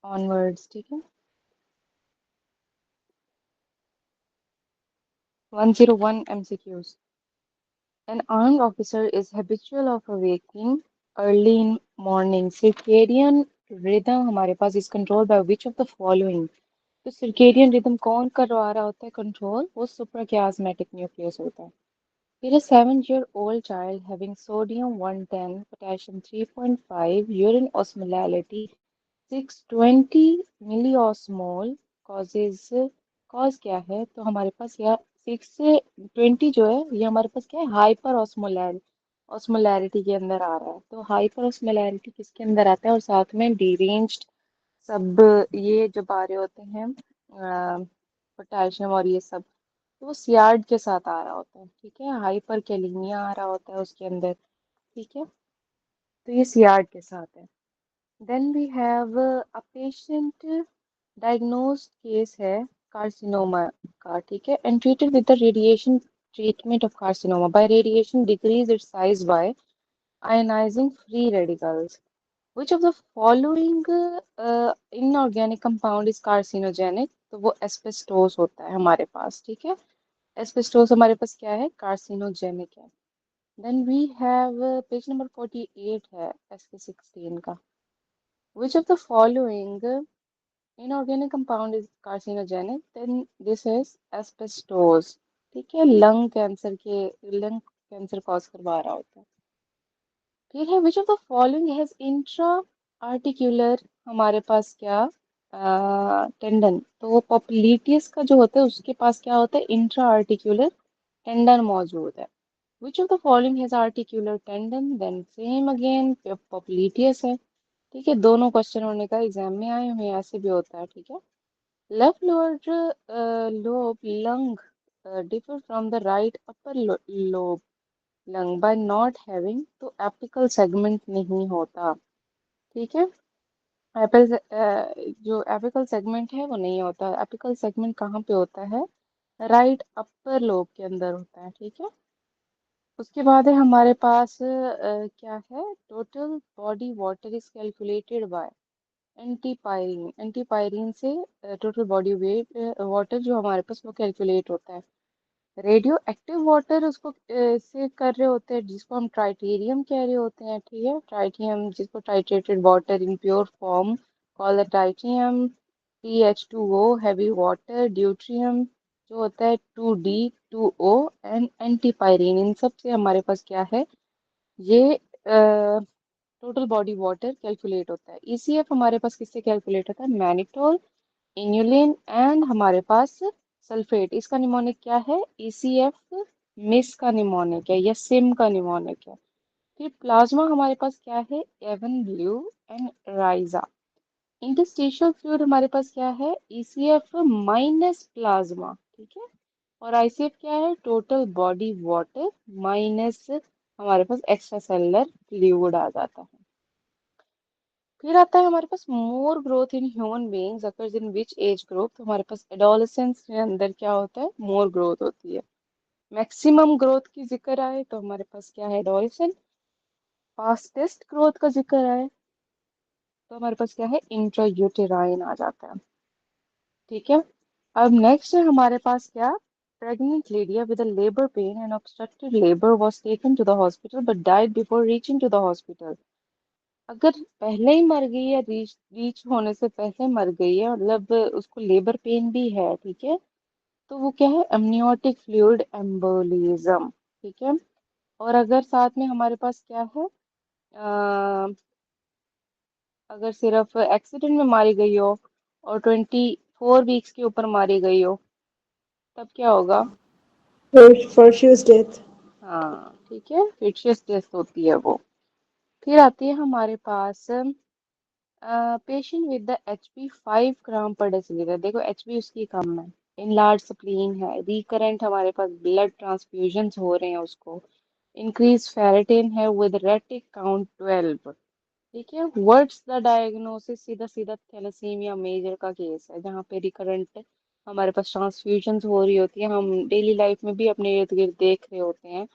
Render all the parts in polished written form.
Onwards, ठीक है। 101 MCQs. An armed officer is habitual of awaking early in morning. Circadian rhythm हमारे पास is controlled by which of the following? तो circadian rhythm कौन करवा रहा होता है कंट्रोल? वो suprachiasmatic nucleus होता है। फिर a 7-year-old child having sodium 110, potassium 3.5, urine osmolality 620 milliosmol causes cause क्या है? तो हमारे पास यह 620 जो है ये हमारे पास क्या है? हाइपर ऑस्मोलैरिटी के अंदर आ रहा है। तो हाइपर ऑस्मोलैरिटी किसके अंदर आता है? और साथ में डिरेंज्ड सब ये जो बारे होते हैं पोटेशियम और ये सब, तो वो सियाड के साथ आ रहा होता है, ठीक है। हाइपर कैलीमिया आ रहा होता है उसके अंदर, ठीक है। तो ये सियाड के साथ है। Then we have a patient diagnosed case है कार्सिनोमा का, ठीक है, and treated with the radiation treatment of carcinoma by radiation decrease its size by ionising free radicals. Which of the following inorganic compound is carcinogenic? तो वो asbestos होता है हमारे पास, ठीक है। एस्बेस्टोस हमारे पास क्या है? कार्सिनोजेनिक है। Then we have page number 48 है SK 16 का। Which of the following inorganic compound is carcinogenic? Then this is asbestos, ठीक है। लंग कैंसर कॉज करवा रहा होता है। फिर है which of the following has intra articular हमारे पास क्या टेंडन? तो वो पॉप्लीटियस का जो होता है उसके पास क्या होता है? इंट्रा आर्टिक्यूलर टेंडन मौजूद है। Which of the following has articular tendon? Then same again popliteus है, ठीक है। दोनों क्वेश्चन होने का एग्जाम में आए हुए हैं, ऐसे भी होता है, ठीक है। Left lower lobe lung differ from the right upper lobe lung by not having, तो एपिकल सेगमेंट नहीं होता, ठीक है। एपिकल जो एपिकल सेगमेंट है वो नहीं होता। एपिकल सेगमेंट कहाँ पे होता है? राइट अपर लोब के अंदर होता है, ठीक है। उसके बाद है हमारे पास क्या है? Total body water is calculated by antipyrine. Antipyrine से टोटल बॉडी वेट वाटर जो हमारे पास वो कैलकुलेट होता है। रेडियो एक्टिव वाटर उसको से कर रहे होते हैं जिसको हम ट्राइटेरियम कह रहे होते हैं, ठीक है। ट्राइटियम जिसको titrated water in pure form call the tritium. TH2O heavy water, deuterium जो होता है 2D2O एंड एंटीपायरीन, इन सब से हमारे पास क्या है? ये टोटल बॉडी वाटर कैलकुलेट होता है। ECF हमारे पास किससे कैलकुलेट होता है? मैनिटोल, इन्युलिन एंड हमारे पास सल्फेट। इसका निमोनिक क्या है? ECF मिस का निमोनिक है या सिम का निमोनिक है। फिर प्लाज्मा हमारे पास क्या है? Evans blue and RISA. Interstitial fluid हमारे पास क्या है? ECF माइनस प्लाज्मा, ठीक है। और ICF क्या है? टोटल बॉडी वाटर माइनस हमारे पास एक्स्ट्रा सेलुलर फ्लूइड आ जाता है। फिर आता है हमारे पास more growth in human beings occurs in which age group? तो हमारे पास एडोलेसेंस के अंदर क्या होता है? मोर ग्रोथ होती है। मैक्सिमम ग्रोथ की जिक्र आए तो हमारे पास क्या है? एडोलेसेंट। फास्टेस्ट ग्रोथ का जिक्र आए तो हमारे पास क्या है? इंट्रायूटेराइन आ जाता है, ठीक है। अब नेक्स्ट है हमारे पास क्या? Pregnant lady with labour pain and obstructed labour was taken to the hospital but died before reaching to the hospital. अगर पहले ही मर गई है, रीच होने से पहले मर गई है, मतलब उसको लेबर पेन भी है, ठीक है, तो वो क्या है? अमनियोटिक फ्लूइड एम्बोलिज्म, ठीक है। और अगर साथ में हमारे पास क्या है? अ, अगर सिर्फ एक्सीडेंट में मारी गई हो और 24 वीक्स के ऊपर मारी गई हो तब क्या होगा? Fortuitous death. हाँ, ठीक है, फिक्शियस डेथ होती है वो। फिर आती है हमारे पास patient with the HP 5 gram per डेसिलीटर। देखो HP उसकी कम है, इनलार्ज स्प्लीन है, रिकरेंट हमारे पास ब्लड ट्रांसफ्यूजन हो रहे हैं उसको, इंक्रीज फेरेटिन है विद रेटिक काउंट 12, ठीक है। What's the diagnosis? सीधा सीधा थैलेसीमिया मेजर का केस है जहाँ पे रिकरेंट हमारे पास ट्रांसफ्यूजन हो रही होती है। हम डेली लाइफ में भी अपने इर्द गिर्द देख रहे होते हैं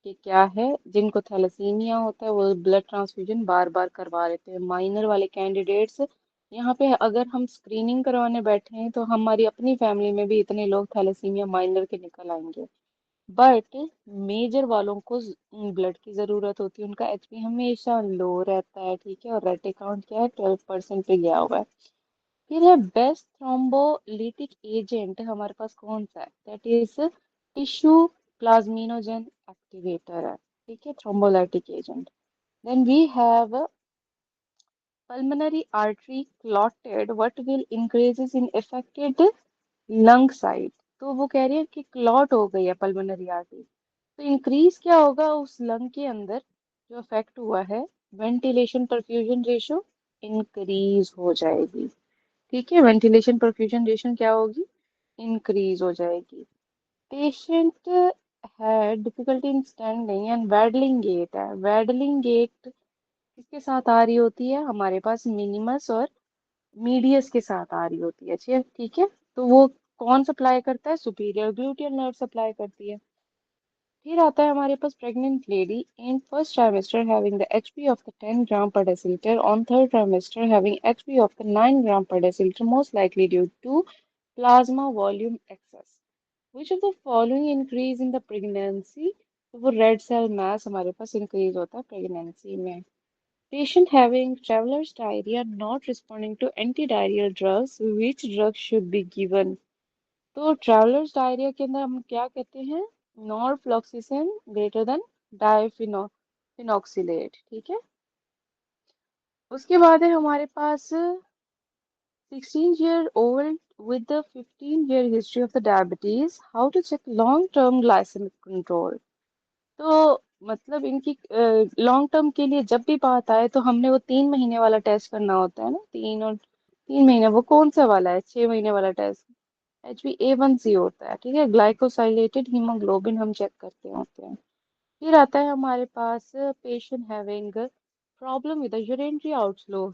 कि क्या है, जिनको थैलेसीमिया होता है वो ब्लड ट्रांसफ्यूजन बार बार करवा लेते हैं। माइनर वाले कैंडिडेट्स यहाँ पे अगर हम स्क्रीनिंग करवाने बैठे हैं तो हमारी अपनी फैमिली में भी इतने लोग थैलेसीमिया माइनर के निकल आएंगे। बट मेजर वालों को ब्लड की जरूरत होती है, उनका एचपी हमेशा लो रहता है, ठीक है, और रेट काउंट क्या है, 12% पे गया हुआ है। फिर है बेस्ट थ्रोम्बोलिटिक एजेंट हमारे पास कौन सा है, that is tissue plasminogen activator है, ठीक है, thrombolytic agent. Then we have pulmonary artery clotted, what will increases in affected lung side. तो वो कह रही है कि क्लॉट हो गई है पल्मोनरी आर्टरी, तो इंक्रीज क्या होगा उस लंग के अंदर जो अफेक्ट हुआ है, वेंटिलेशन परफ्यूजन रेशो इंक्रीज हो जाएगी, ठीक है, वेंटिलेशन परफ्यूजन रेशो क्या होगी, इंक्रीज हो जाएगी। पेशेंट है difficulty in standing and waddling gait है, वैडलिंग गेट किसके साथ आ रही होती है, हमारे पास मिनिमस और मीडियस के साथ आ रही होती है, ठीक है। तो वो कौन सप्लाई करता है, सुपीरियर ग्लूटियल नर्व सप्लाई करती है। फिर आता है हमारे पास pregnant lady in first trimester having the HP of the 10 gram per decilitre on third trimester having HP of the 9 gram per decilitre most likely due to plasma volume excess. Which of the following increase in the pregnancy, तो वो red cell मास हमारे पास increase होता है pregnancy में। Patient having traveler's diarrhea not responding to antidiarrheal drugs, which drug should be given? तो travellers diarrhoea के अंदर हम क्या कहते हैं, नॉरफ्लॉक्सिसिन ग्रेटर देन डायफिनोक्सिलेट, ठीक है। उसके बाद है हमारे पास 16-year-old with the 15-year history of the diabetes, how to check long-term glycemic control। तो मतलब इनकी लॉन्ग टर्म के लिए जब भी बात आए तो हमने वो 3 महीने वाला टेस्ट करना होता है ना, 3 और 3 महीने, वो कौन सा वाला है, 6 महीने वाला टेस्ट, HbA1c होता है, ठीक है, ग्लाइकोसाइलेटेड हीमोग्लोबिन हम चेक करते होते हैं। फिर आता है हमारे पास patient having problem with urinary outflow,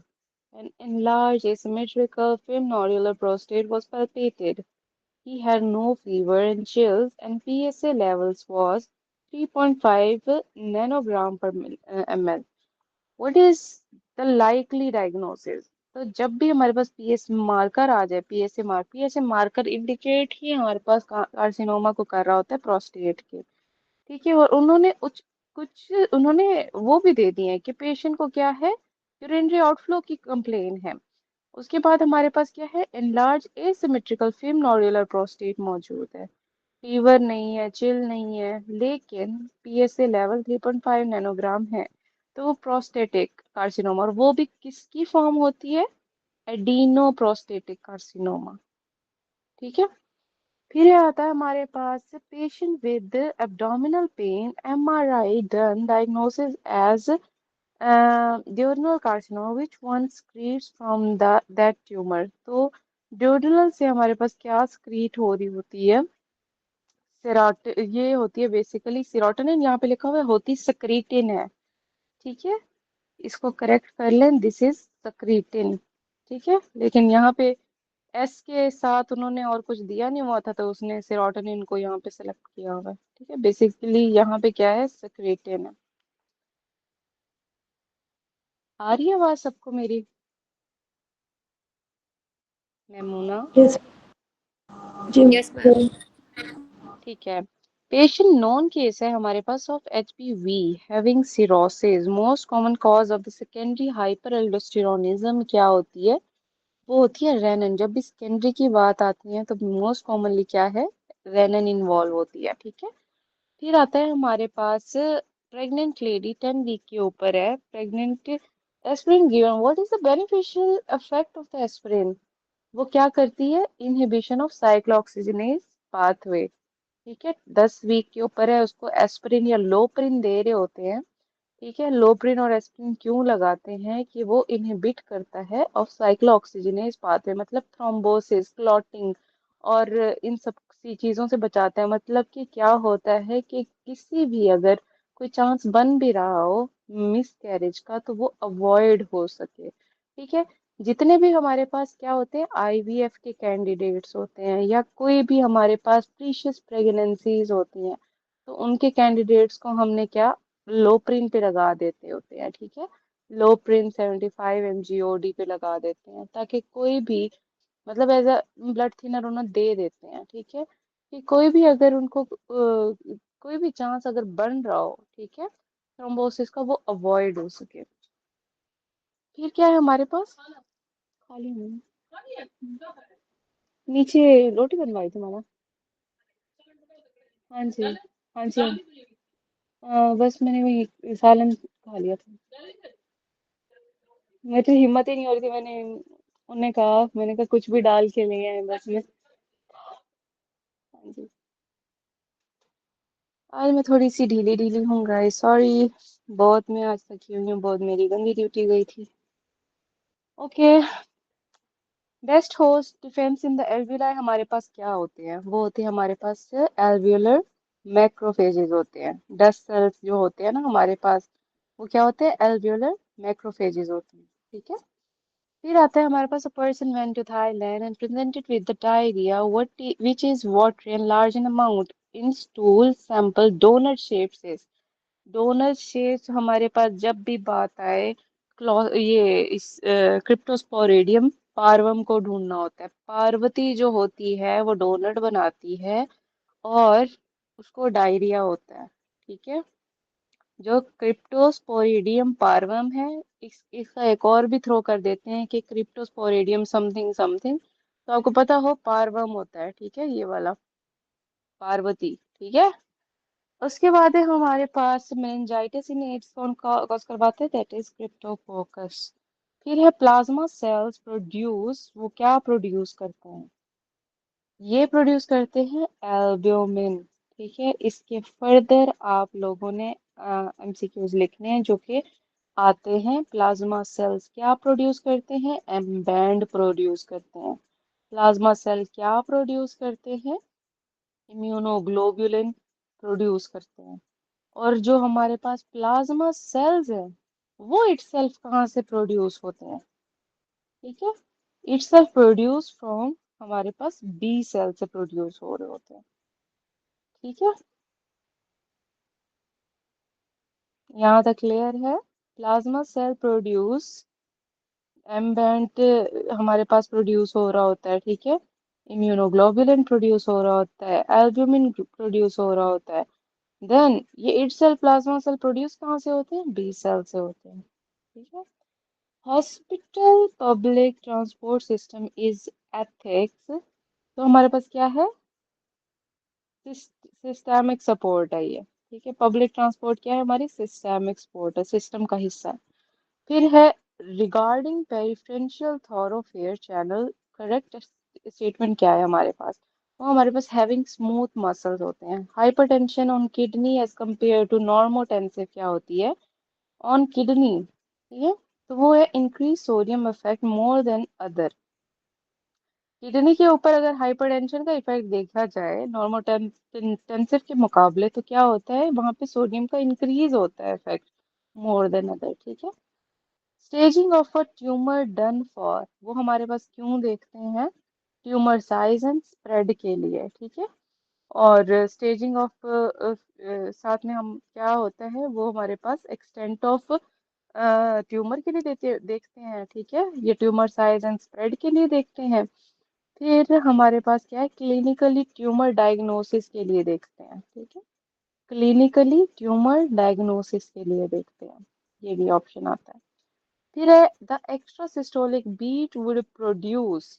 an enlarged asymmetrical femnorular prostate was palpated. He had no fever and chills, and PSA levels was 3.5 nanogram per ml. What is the likely diagnosis? तो जब भी हमारे पास PS marker आ जाए, PSA marker indicate ही हमारे पास carcinoma को कर रहा होता है प्रोस्टेट के, ठीक है। और उन्होंने कुछ उन्होंने वो भी दे दिए हैं कि पेशेंट को क्या है, यूरिनरी आउटफ्लो की कंप्लेन है। उसके बाद हमारे पास क्या है, enlarge asymmetrical film nodular prostate मौजूद है, फीवर नहीं है, चिल नहीं है, लेकिन पीएसए लेवल 3.5 नैनोग्राम है। तो वो प्रोस्टेटिक कार्सिनोमा, और वो भी किसकी फॉर्म होती है, एडिनो प्रोस्टेटिक कार्सिनोमा, ठीक है। फिर आता है हमारे पास patient with abdominal pain, MRI done, diagnosis as duodenal carcinoma, which one secretes from that tumor। तो duodenal से हमारे पास क्या secrete हो रही होती है, सेरोट ये होती है बेसिकली सेरोटोनिन, यहाँ पे लिखा हुआ है होती सक्रीटिन है, ठीक है, इसको करेक्ट कर लें, दिस इज सक्रीटिन, ठीक है। लेकिन यहाँ पे एस के साथ उन्होंने और कुछ दिया नहीं हुआ था, तो उसने सेरोटोनिन को यहाँ पे सेलेक्ट किया हुआ है, ठीक है, बेसिकली यहाँ पे क्या है, सक्रीटिन है। आ रही है आवाज सबको मेरी, Maimuna? Yes, Jim. Yes, ma'am. ठीक है। पेशेंट नॉन केस है हमारे पास of HPV having cirrhosis, most common cause of the secondary hyperaldosteronism क्या होती है, वो होती है रेनन। जब भी सेकेंडरी की बात आती है तो मोस्ट कॉमनली क्या है, रेनन इन्वॉल्व होती है, ठीक है। फिर आता है हमारे पास प्रेग्नेंट लेडी 10 वीक के ऊपर है, pregnant, aspirin given, what is the beneficial effect of the aspirin, वो क्या करती है, इनहिबिशन ऑफ साइक्लोऑक्सीजनेज पाथवे, ठीक है। 10 वीक के ऊपर है, उसको एस्पिरिन या लोप्रिन दे रहे होते हैं, ठीक है। लोप्रिन और एस्पिरिन क्यों लगाते हैं, कि वो इनहिबिट करता है ऑफ साइक्लोऑक्सीजनेज पाथवे, मतलब थ्रोम्बोसिस, क्लॉटिंग और इन सब सी चीजों से बचाता है। मतलब कि क्या होता है कि किसी भी अगर कोई चांस बन भी रहा हो मिस कैरेज का, तो वो अवॉइड हो सके, ठीक है। जितने भी हमारे पास क्या होते हैं, आईवीएफ के कैंडिडेट्स होते हैं, या कोई भी हमारे पास प्रीशियस प्रेगनेंसीज होती हैं, तो उनके कैंडिडेट्स को हमने क्या, लो प्रिंट पे लगा देते होते हैं, ठीक है। लो प्रिंट 75 mg/OD पे लगा देते हैं, ताकि कोई भी मतलब एज अ ब्लड थिनर उन्हें दे देते हैं, ठीक है, कि कोई भी अगर उनको कोई भी चांस अगर बन रहा हो, ठीक है, थ्रोम्बोसिस का, वो अवॉइड हो सके। फिर क्या है हमारे पास, खाली हूँ, नीचे रोटी बनवाई थी मामा। हाँ जी, हाँ जी, बस मैंने वही सालन खा लिया था। मेरी तो हिम्मत ही नहीं हो रही थी, मैंने कहा कुछ भी डाल के ले आए बस में। हाँ जी, आज मैं थोड़ी सी ढीली ढीली हूँ गाइस, सॉरी। बहुत मैं आज थकी हुई हूँ, बहुत मेरी गंदी ड्यूटी गई थी। Okay. Best host defence in the alveoli हमारे पास क्या होते हैं, वो होते हैं हमारे पास एल्वियोलर मैक्रोफेजेस होते हैं। डस्ट सेल्स जो होते हैं ना हमारे पास, वो क्या होते हैं, एल्वियोलर मैक्रोफेजेस होते हैं, ठीक है। फिर आता है हमारे पास, a person went to Thailand and presented with the diarrhea, which is watery and large in amount in stool sample donut shaped cyst। Donor शेष हमारे पास जब भी बात आए, ये इस क्रिप्टोस्पोरेडियम पार्वम को ढूंढना होता है। पार्वती जो होती है वो डोनट बनाती है और उसको डायरिया होता है, ठीक है। जो क्रिप्टोस्पोरेडियम पार्वम है, इसका एक और भी थ्रो कर देते हैं कि क्रिप्टोस्पोरेडियम समथिंग समथिंग, तो आपको पता हो पार्वम होता है, ठीक है, ये वाला पार्वती, ठीक है। उसके बाद है हमारे पास मेनिंजाइटिस इन एड्स कौन कॉज करवाते हैं, दैट इज क्रिप्टोकोकस। फिर है प्लाज्मा सेल्स प्रोड्यूस, वो क्या प्रोड्यूस करते हैं, ये प्रोड्यूस करते हैं एल्ब्यूमिन, ठीक है। इसके फर्दर आप लोगों ने एमसीक्यूज लिखने हैं जो कि आते हैं। प्लाज्मा सेल्स क्या प्रोड्यूस करते हैं, एम्बैंड प्रोड्यूस करते हैं। प्लाज्मा सेल क्या प्रोड्यूस करते हैं, इम्यूनोग्लोबुलिन प्रोड्यूस करते हैं। और जो हमारे पास प्लाज्मा सेल्स है, वो इटसेल्फ कहाँ से प्रोड्यूस होते हैं, ठीक है, इटसेल्फ प्रोड्यूस फ्रॉम, हमारे पास बी सेल से प्रोड्यूस हो रहे होते हैं, ठीक है। यहाँ तक क्लियर है। प्लाज्मा सेल प्रोड्यूस, एम्बेंट हमारे पास प्रोड्यूस हो रहा होता है, ठीक है, इम्यूनोग्लोबुलिन प्रोड्यूस हो रहा होता है, एल्ब्यूमिन प्रोड्यूस हो रहा होता है। देन ये it cell plasma cell produce कहाँ से होते हैं, बी सेल से होते हैं, ठीक है। Hospital public transport system is ethics, तो हमारे पास क्या है, सिस्टेमिक सपोर्ट है ये, ठीक है। पब्लिक ट्रांसपोर्ट क्या है, हमारी सिस्टेमिक सपोर्ट है, सिस्टम का हिस्सा है। फिर है regarding peripheral थॉरोफेयर channel, correct statement क्या है हमारे पास, वो हमारे पास हैविंग स्मूथ मसल्स होते हैं। Hypertension on kidney as compare to normotensive क्या होती है, ऑन किडनी, ठीक है, तो वो है increase sodium effect more than other. Kidney के ऊपर अगर हाइपरटेंशन का इफेक्ट देखा जाए नॉर्मोटेंसिव के मुकाबले, तो क्या होता है, वहां पे सोडियम का इंक्रीज होता है इफेक्ट मोर देन अदर, ठीक है। Staging of a tumour done for, वो हमारे पास क्यों देखते हैं, ट्यूमर साइज एंड स्प्रेड के लिए, ठीक है। और स्टेजिंग ऑफ साथ में हम क्या होता है, वो हमारे पास एक्सटेंट ऑफ ट्यूमर के लिए देखते हैं, ठीक है, ये ट्यूमर साइज एंड स्प्रेड के लिए देखते हैं। फिर हमारे पास क्या है, क्लिनिकली ट्यूमर डायग्नोसिस के लिए देखते हैं, ठीक है, क्लिनिकली ट्यूमर डायग्नोसिस के लिए देखते हैं, ये भी ऑप्शन आता है। फिर है the extra systolic beat would produce,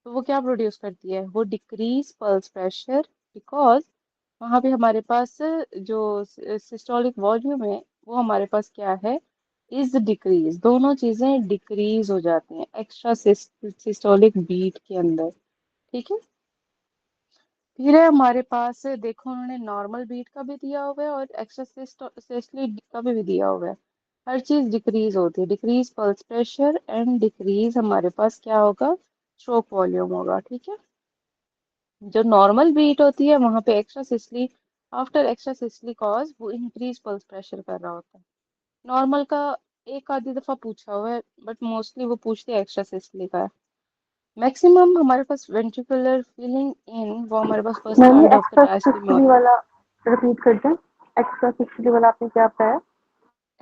तो वो क्या प्रोड्यूस करती है, वो डिक्रीज पल्स प्रेशर, बिकॉज वहां पे हमारे पास जो सिस्टोलिक वॉल्यूम है, वो हमारे पास क्या है, इज डिक्रीज, दोनों चीजें डिक्रीज हो जाती हैं एक्स्ट्रा सिस्टोलिक बीट के अंदर, ठीक है। फिर है हमारे पास, देखो उन्होंने नॉर्मल बीट का भी दिया हुआ है और एक्स्ट्रा सिस्टोलिक का भी दिया हुआ है। हर चीज डिक्रीज होती है, decrease pulse pressure and decrease हमारे पास क्या होगा, स्ट्रोक वॉल्यूम होगा, ठीक है। जो नॉर्मल बीट होती है वहां पे extra systole, after extra systole cause वो इंक्रीज पल्स प्रेशर कर रहा होता है। नॉर्मल का एक आधी दफा पूछा हुआ है, बट मोस्टली वो पूछते हैं एक्स्ट्रा सिस्टली का है। मैक्सिमम हमारे पास वेंट्रिकुलर फीलिंग इन, वो हमारे पास फर्स्ट मैंने part of the extra diastolic. Sixty वाला रिपीट कर दें। एक्स्ट्रा सिक्सटी वाला आपने क्या बताया?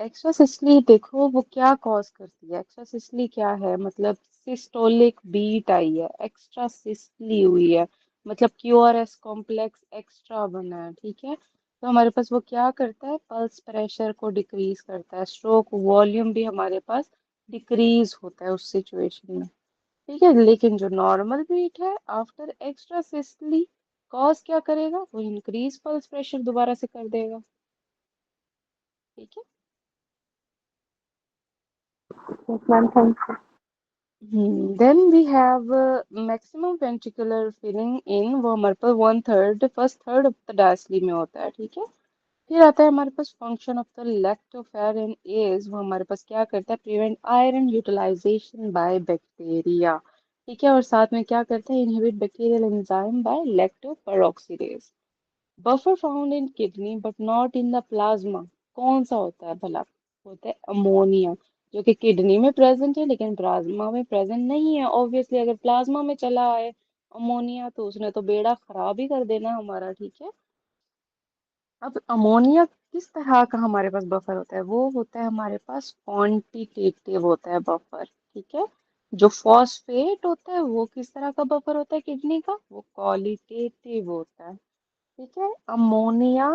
एक्स्ट्रा सिस्टली देखो वो क्या कॉज करती है। एक्स्ट्रा सिस्टली क्या है, मतलब सिस्टोलिक बीट आई है, एक्स्ट्रा सिस्टली हुई है, मतलब क्यूआरएस कॉम्प्लेक्स एक्स्ट्रा बना है, ठीक है। तो हमारे पास वो क्या करता है, पल्स प्रेशर को डिक्रीज करता है, स्ट्रोक वॉल्यूम भी हमारे पास डिक्रीज होता है उस सिचुएशन में, ठीक है। लेकिन जो नॉर्मल बीट है आफ्टर एक्स्ट्रा सिस्टली, कॉज क्या करेगा, वो इंक्रीज पल्स प्रेशर दोबारा से कर देगा, ठीक है। Yes, ma'am. Thank you. Then we have maximum ventricular filling in, वो हमारे पास one third first third of the diastole में होता है, ठीक है। फिर आता है हमारे पास function of the lactoferrin as, वो हमारे पास क्या करता है, prevent iron utilisation by bacteria, ठीक है। और साथ में क्या करता है, inhibit bacterial enzyme by lactoperoxidase. Buffer found in kidney but not in the plasma, कौन सा होता है भला, होता है अमोनिया, जो कि किडनी में प्रेजेंट है लेकिन प्लाज्मा में प्रेजेंट नहीं है। ऑब्वियसली अगर प्लाज्मा में चला आए अमोनिया तो उसने तो बेड़ा खराब ही कर देना हमारा, ठीक है। अब अमोनिया किस तरह का हमारे पास बफर होता है, वो होता है हमारे पास क्वांटिटेटिव होता है बफर, ठीक है। जो फॉस्फेट होता है वो किस तरह का बफर होता है किडनी का, वो क्वालिटेटिव होता है, ठीक है। अमोनिया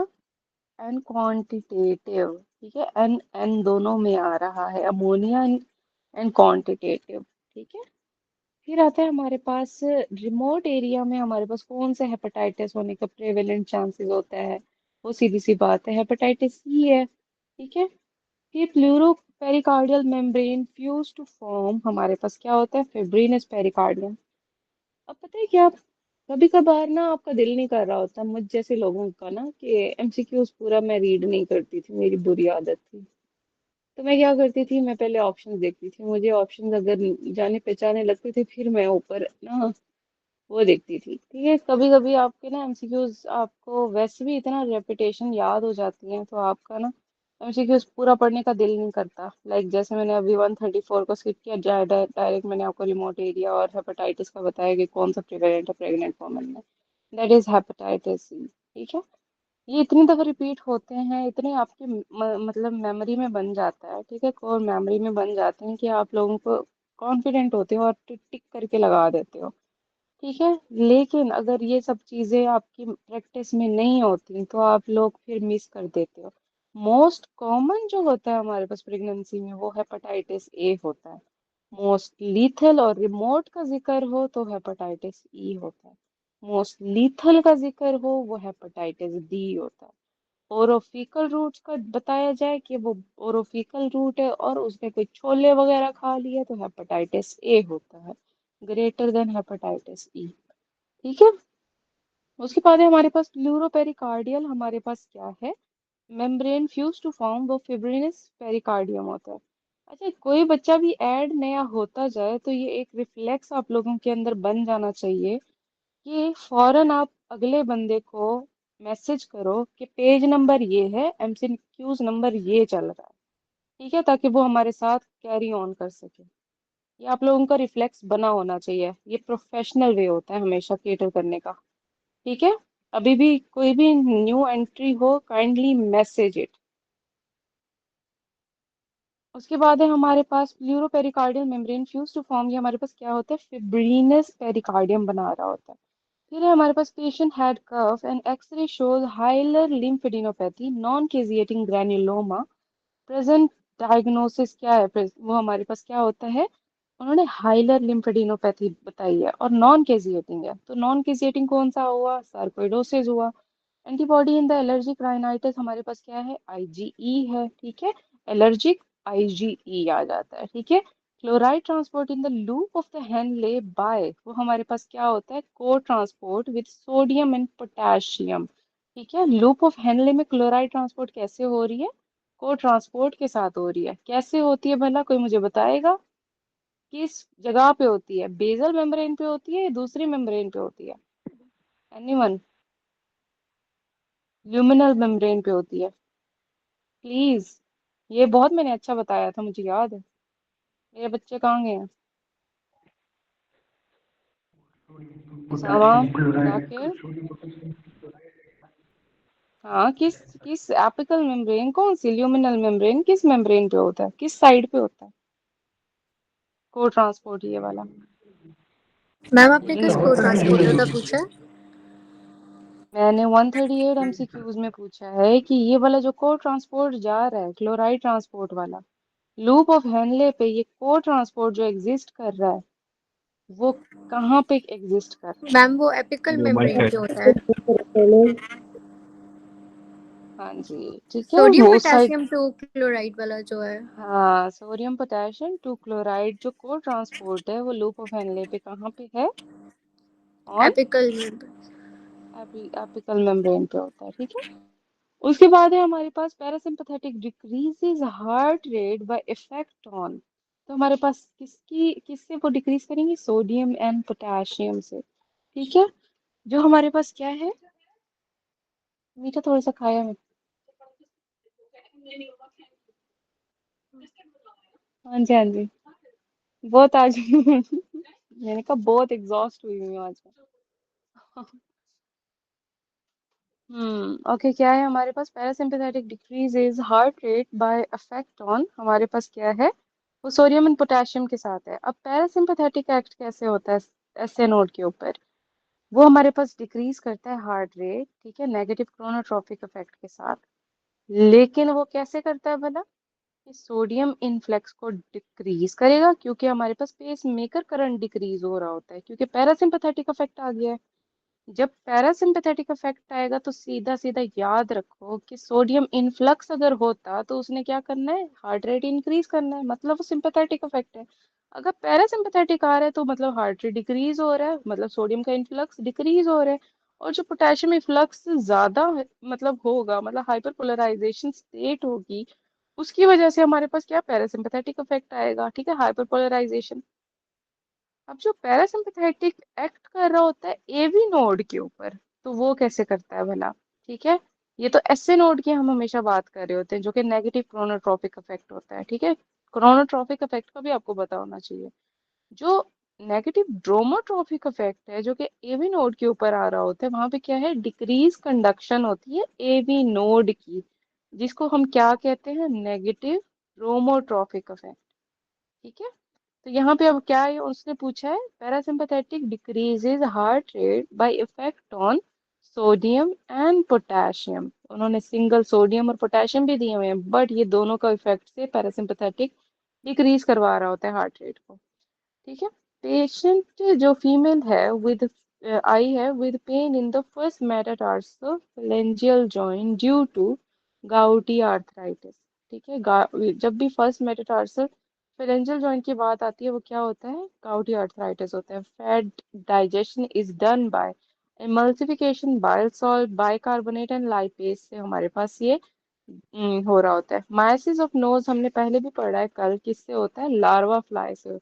एंड क्वांटिटेटिव, ठीक है, एन एन दोनों में आ रहा है, अमोनिया एंड क्वांटिटेटिव, ठीक है। फिर आता है हमारे पास रिमोट एरिया में हमारे पास कौन सा हेपेटाइटिस होने का प्रेवेलेंट चांसेस होता है, वो सीधी सी बात है हेपेटाइटिस सी है, ठीक है। फिर pleuropericardial membrane fuse to form, हमारे पास क्या होता है, फिब्रिनस पेरिकार्डियम। अब पता है क्या, कभी कभार ना आपका दिल नहीं कर रहा होता मुझ जैसे लोगों का ना कि एमसीक्यूज पूरा मैं रीड नहीं करती थी, मेरी बुरी आदत थी। तो मैं क्या करती थी, मैं पहले ऑप्शंस देखती थी, मुझे ऑप्शंस अगर जाने पहचाने लगते थे फिर मैं ऊपर ना वो देखती थी, ठीक है। कभी कभी आपके ना एमसीक्यूज आपको वैसे भी इतना रेपिटेशन याद हो जाती हैं तो आपका ना एमसीक्यूज पूरा पढ़ने का दिल नहीं करता। लाइक जैसे मैंने अभी 134 को स्किप किया, डायरेक्ट मैंने आपको रिमोट एरिया और हेपेटाइटिस का बताया कि कौन सा प्रिवेलेंट है प्रेग्नेंट वुमन में, दैट इज हेपेटाइटिस सी, ठीक है। ये इतनी दफा रिपीट होते हैं, इतने आपके मतलब मेमोरी में बन जाता है, ठीक है, कोर मेमोरी में बन जाते हैं कि आप लोगों को कॉन्फिडेंट होते हो और टिक टिक करके लगा देते हो, ठीक है। लेकिन अगर ये सब चीजें आपकी प्रैक्टिस में नहीं होती तो आप लोग फिर मिस कर देते हो। मोस्ट कॉमन जो होता है हमारे पास प्रेगनेंसी में वो हेपेटाइटिस ए होता है। मोस्ट लीथल और रिमोट का जिक्र हो तो हेपेटाइटिस ई होता है। मोस्ट लीथल का जिक्र हो वो हेपेटाइटिस डी होता है। ओरोफिकल रूट्स का बताया जाए कि वो ओरोफिकल रूट है और उसने कोई छोले वगैरह खा लिए तो हेपेटाइटिस ए होता है, ग्रेटर देन हेपेटाइटिस ई, ठीक है। उसके बाद है हमारे पास प्लूरोपेरिकार्डियल, हमारे पास क्या है, मेम्ब्रेन फ्यूज टू फॉर्म वो फिब्रिनस पेरिकार्डियम होता है। अच्छा, कोई बच्चा भी ऐड नया होता जाए तो ये एक रिफ्लेक्स आप लोगों के अंदर बन जाना चाहिए कि फौरन आप अगले बंदे को मैसेज करो कि पेज नंबर ये है, एमसीक्यूज नंबर ये चल रहा है, ठीक है, ताकि वो हमारे साथ कैरी ऑन कर सके। ये आप लोगों का रिफ्लेक्स बना होना चाहिए, ये प्रोफेशनल वे होता है हमेशा केटर करने का, ठीक है। अभी भी कोई भी न्यू एंट्री हो काइंडली मैसेज इट। उसके बाद है हमारे पास प्लूरोपेरिकार्डियल मेम्ब्रेन फ्यूज टू फॉर्म, ये हमारे पास क्या होता है, फिब्रिनस पेरिकार्डियम बना रहा होता है। फिर है हमारे पास patient had cough and X ray shows hilar lymphadenopathy non caseating granuloma present. Diagnosis क्या है, वो हमारे पास क्या होता है, उन्होंने हाइलर लिम्फेडिनोपैथी बताई है और नॉन केजिएटिंग है। तो नॉन केजिएटिंग कौन सा हुआ, सार्कोइडोसिस हुआ। Antibody in the allergic rhinitis हमारे पास क्या है, आईजीई है, ठीक है। एलर्जिक आईजीई आ जाता है, ठीक है। Chloride transport in the loop of the Henle by, वो हमारे पास क्या होता है, cotransport with sodium and potassium, ठीक है। लूप ऑफ हेनले में क्लोराइड ट्रांसपोर्ट कैसे हो रही है, को ट्रांसपोर्ट के साथ हो रही है। कैसे होती है भला, कोई मुझे बताएगा, किस जगह पे होती है, बेसल मेम्ब्रेन पे होती है या दूसरी मेम्ब्रेन पे होती है, एनीवन, ल्यूमिनल मेम्ब्रेन पे होती है, प्लीज। ये बहुत मैंने अच्छा बताया था, मुझे याद है। मेरे बच्चे कहाँ गए हैं, उसामा, पोटेशियम क्लोराइड जाकिर, हाँ, किस किस एपिकल मेम्ब्रेन, कौन सी ल्यूमिनल मेम्ब्रेन, किस मेम्ब्रेन पे होता है, किस साइड पे होता है को ट्रांसपोर्ट ये वाला? मैम आपने किस को न- ट्रांसपोर्टर का पूछा है? मैंने 138 एमसीक्यूज में पूछा है कि ये वाला जो को ट्रांसपोर्ट जा रहा है, क्लोराइड ट्रांसपोर्ट वाला, लूप ऑफ हेनले पे ये को ट्रांसपोर्ट जो एग्जिस्ट कर रहा है, वो कहाँ पे एग्जिस्ट कर रहा है? मैम वो एपिकल जो माइक मेम्ब्रेन है। पे होता है। हाँ जी, ठीक है, सोडियम वो साइड। पोटेशियम टू क्लोराइड वाला जो है। हाँ, सोडियम पोटेशियम टू क्लोराइड जो को ट्रांसपोर्ट है वो लूप ऑफ हेनले पे कहाँ पे है? On apical. एपिकल मेम्ब्रेन पे होता है, ठीक है। उसके बाद है हमारे पास parasympathetic decreases heart rate by effect on. तो हमारे पास किससे वो डिक्रीज करेंगे? सोडियम एंड पोटेशियम से, ठीक है। जो हमारे पास क्या है, मीठा थोड़ा सा खाया मैं। हाँ जी, हाँ जी। बहुत आज मैंने कहा बहुत एग्जॉस्ट हुई हूँ आज मैं। ओके, क्या है हमारे पास? Parasympathetic decrease is heart rate by affect on, हमारे पास क्या है, वो सोडियम एंड पोटेशियम के साथ है। अब पैरासिम्पथेटिक एक्ट कैसे होता है एसए नोड के ऊपर? वो हमारे पास डिक्रीज करता है हार्ट रेट, ठीक है, नेगेटिव क्रोनोट्रॉपिक इफेक्ट के साथ। लेकिन वो कैसे करता है भला? कि सोडियम इनफ्लक्स को डिक्रीज करेगा, क्योंकि हमारे पास पेस मेकर करंट डिक्रीज हो रहा होता है, क्योंकि पैरासिम्पथेटिक इफेक्ट आ गया है। जब पैरासिम्पथेटिक इफेक्ट आएगा तो सीधा सीधा याद रखो कि सोडियम इनफ्लक्स अगर होता तो उसने क्या करना है? हार्ट रेट इंक्रीज करना है, मतलब वो सिंपैथेटिक इफेक्ट है। अगर पैरासिम्पथेटिक आ रहा है तो मतलब हार्ट रेट डिक्रीज हो रहा है, मतलब सोडियम का इनफ्लक्स डिक्रीज हो रहा है। और जो पोटेशियम इनफ्लक्स ज्यादा मतलब होगा, मतलब हाइपर पोलराइजेशन स्टेट होगी, उसकी वजह से हमारे पास क्या पैरासिम्पथेटिक इफेक्ट आएगा, ठीक है, हाइपर पोलराइजेशन। अब जो पैरासिम्पथेटिक एक्ट कर रहा होता है एवी नोड के ऊपर, तो वो कैसे करता है भला? ठीक है, ये तो एसए नोड की हम हमेशा बात कर रहे होते हैं, जो कि नेगेटिव क्रोनोट्रॉपिक इफेक्ट होता है, ठीक है। क्रोनोट्रॉपिक इफेक्ट का भी आपको पता होना चाहिए। जो नेगेटिव ड्रोमोट्रॉपिक इफेक्ट है जो कि एवी नोड के ऊपर आ रहा होता है, वहां पे क्या है? डिक्रीज कंडक्शन होती है एवी नोड की, जिसको हम क्या कहते हैं? नेगेटिव ड्रोमोट्रॉपिक इफेक्ट, ठीक है। तो यहाँ पे अब क्या है, उसने पूछा है parasympathetic decreases heart rate by effect on sodium and potassium. उन्होंने सिंगल सोडियम और पोटेशियम भी दिए हुए हैं, बट ये दोनों का इफेक्ट से पैरासिम्पथेटिक डिक्रीज करवा रहा होता है हार्ट रेट को, ठीक है। पेशेंट जो फीमेल है विद आई है with pain in the first metatarsal phalangeal joint due to gouty arthritis, ठीक है। जब भी फर्स्ट मेटाटार्सल phalangeal joint की बात आती है, वो क्या होता है? गाउटी आर्थराइटिस होता है। Fat digestion is done by emulsification bile salt bicarbonate and lipase से हमारे पास ये हो रहा होता है। मायसिस ऑफ नोज हमने पहले भी पढ़ा है, कल किससे होता है? लार्वा फ्लाई से।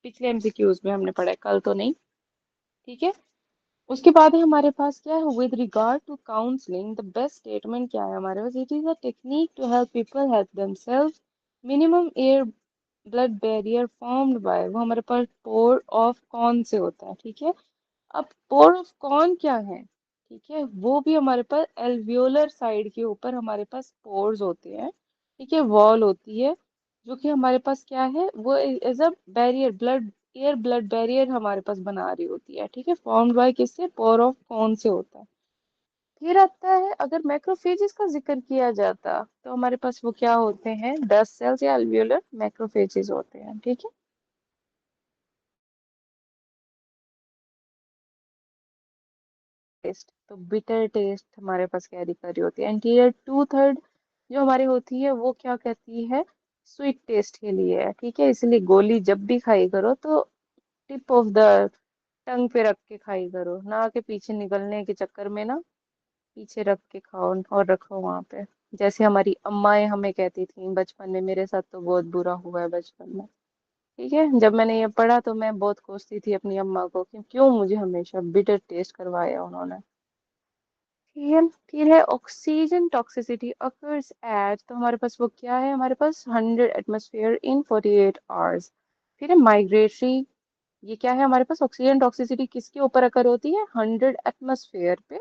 पिछले एमसीक्यूज में हमने पढ़ा है, कल तो नहीं, ठीक है। उसके बाद है हमारे पास क्या है, with regard to counselling the best statement क्या है हमारे पास? It is a technique to help people help themselves. Minimum air blood barrier formed by, वो हमारे पास पोर ऑफ कौन से होता है, ठीक है। अब पोर ऑफ कौन क्या है, ठीक है, वो भी हमारे पास एल्वियोलर साइड के ऊपर हमारे पास पोर्स होते हैं, ठीक है, वॉल होती है, जो कि हमारे पास क्या है, वो as a barrier, blood air blood barrier हमारे पास बना रही होती है, ठीक है। फॉर्म्ड बाय किससे? पोर ऑफ कौन से होता है। फिर आता है, अगर मैक्रोफेजेस का जिक्र किया जाता तो हमारे पास वो क्या होते हैं? 10 सेल्स या अल्वियोलर मैक्रोफेजेस होते हैं, ठीक है। टेस्ट, तो बिटर टेस्ट हमारे पास कैरी कर रही होती है। एंटीरियर 2/3 जो हमारी होती है वो क्या कहती है? स्वीट टेस्ट के लिए है, ठीक है। इसलिए गोली जब भी खाई करो तो टिप ऑफ द टंग पे रख के खाई करो, ना कि पीछे निकलने के चक्कर में ना, पीछे रख के खाओ और रखो वहां पे। जैसे हमारी अम्माएं हमें कहती थी बचपन में, मेरे साथ तो बहुत बुरा हुआ है बचपन में, ठीक है। जब मैंने ये पढ़ा तो मैं बहुत कोसती थी अपनी अम्मा को कि क्यों मुझे हमेशा बिटर टेस्ट करवाया उन्होंने। ठीक है। फिर है ऑक्सीजन टॉक्सिसिटी अकर्स एट, तो हमारे पास वो क्या है? हमारे पास 100 एटमोसफेयर इन 48 आवर्स। फिर है माइग्रेटरी, ये क्या है हमारे पास? ऑक्सीजन टॉक्सिसिटी किसके ऊपर अकर होती है? 100 एटमोसफेयर पे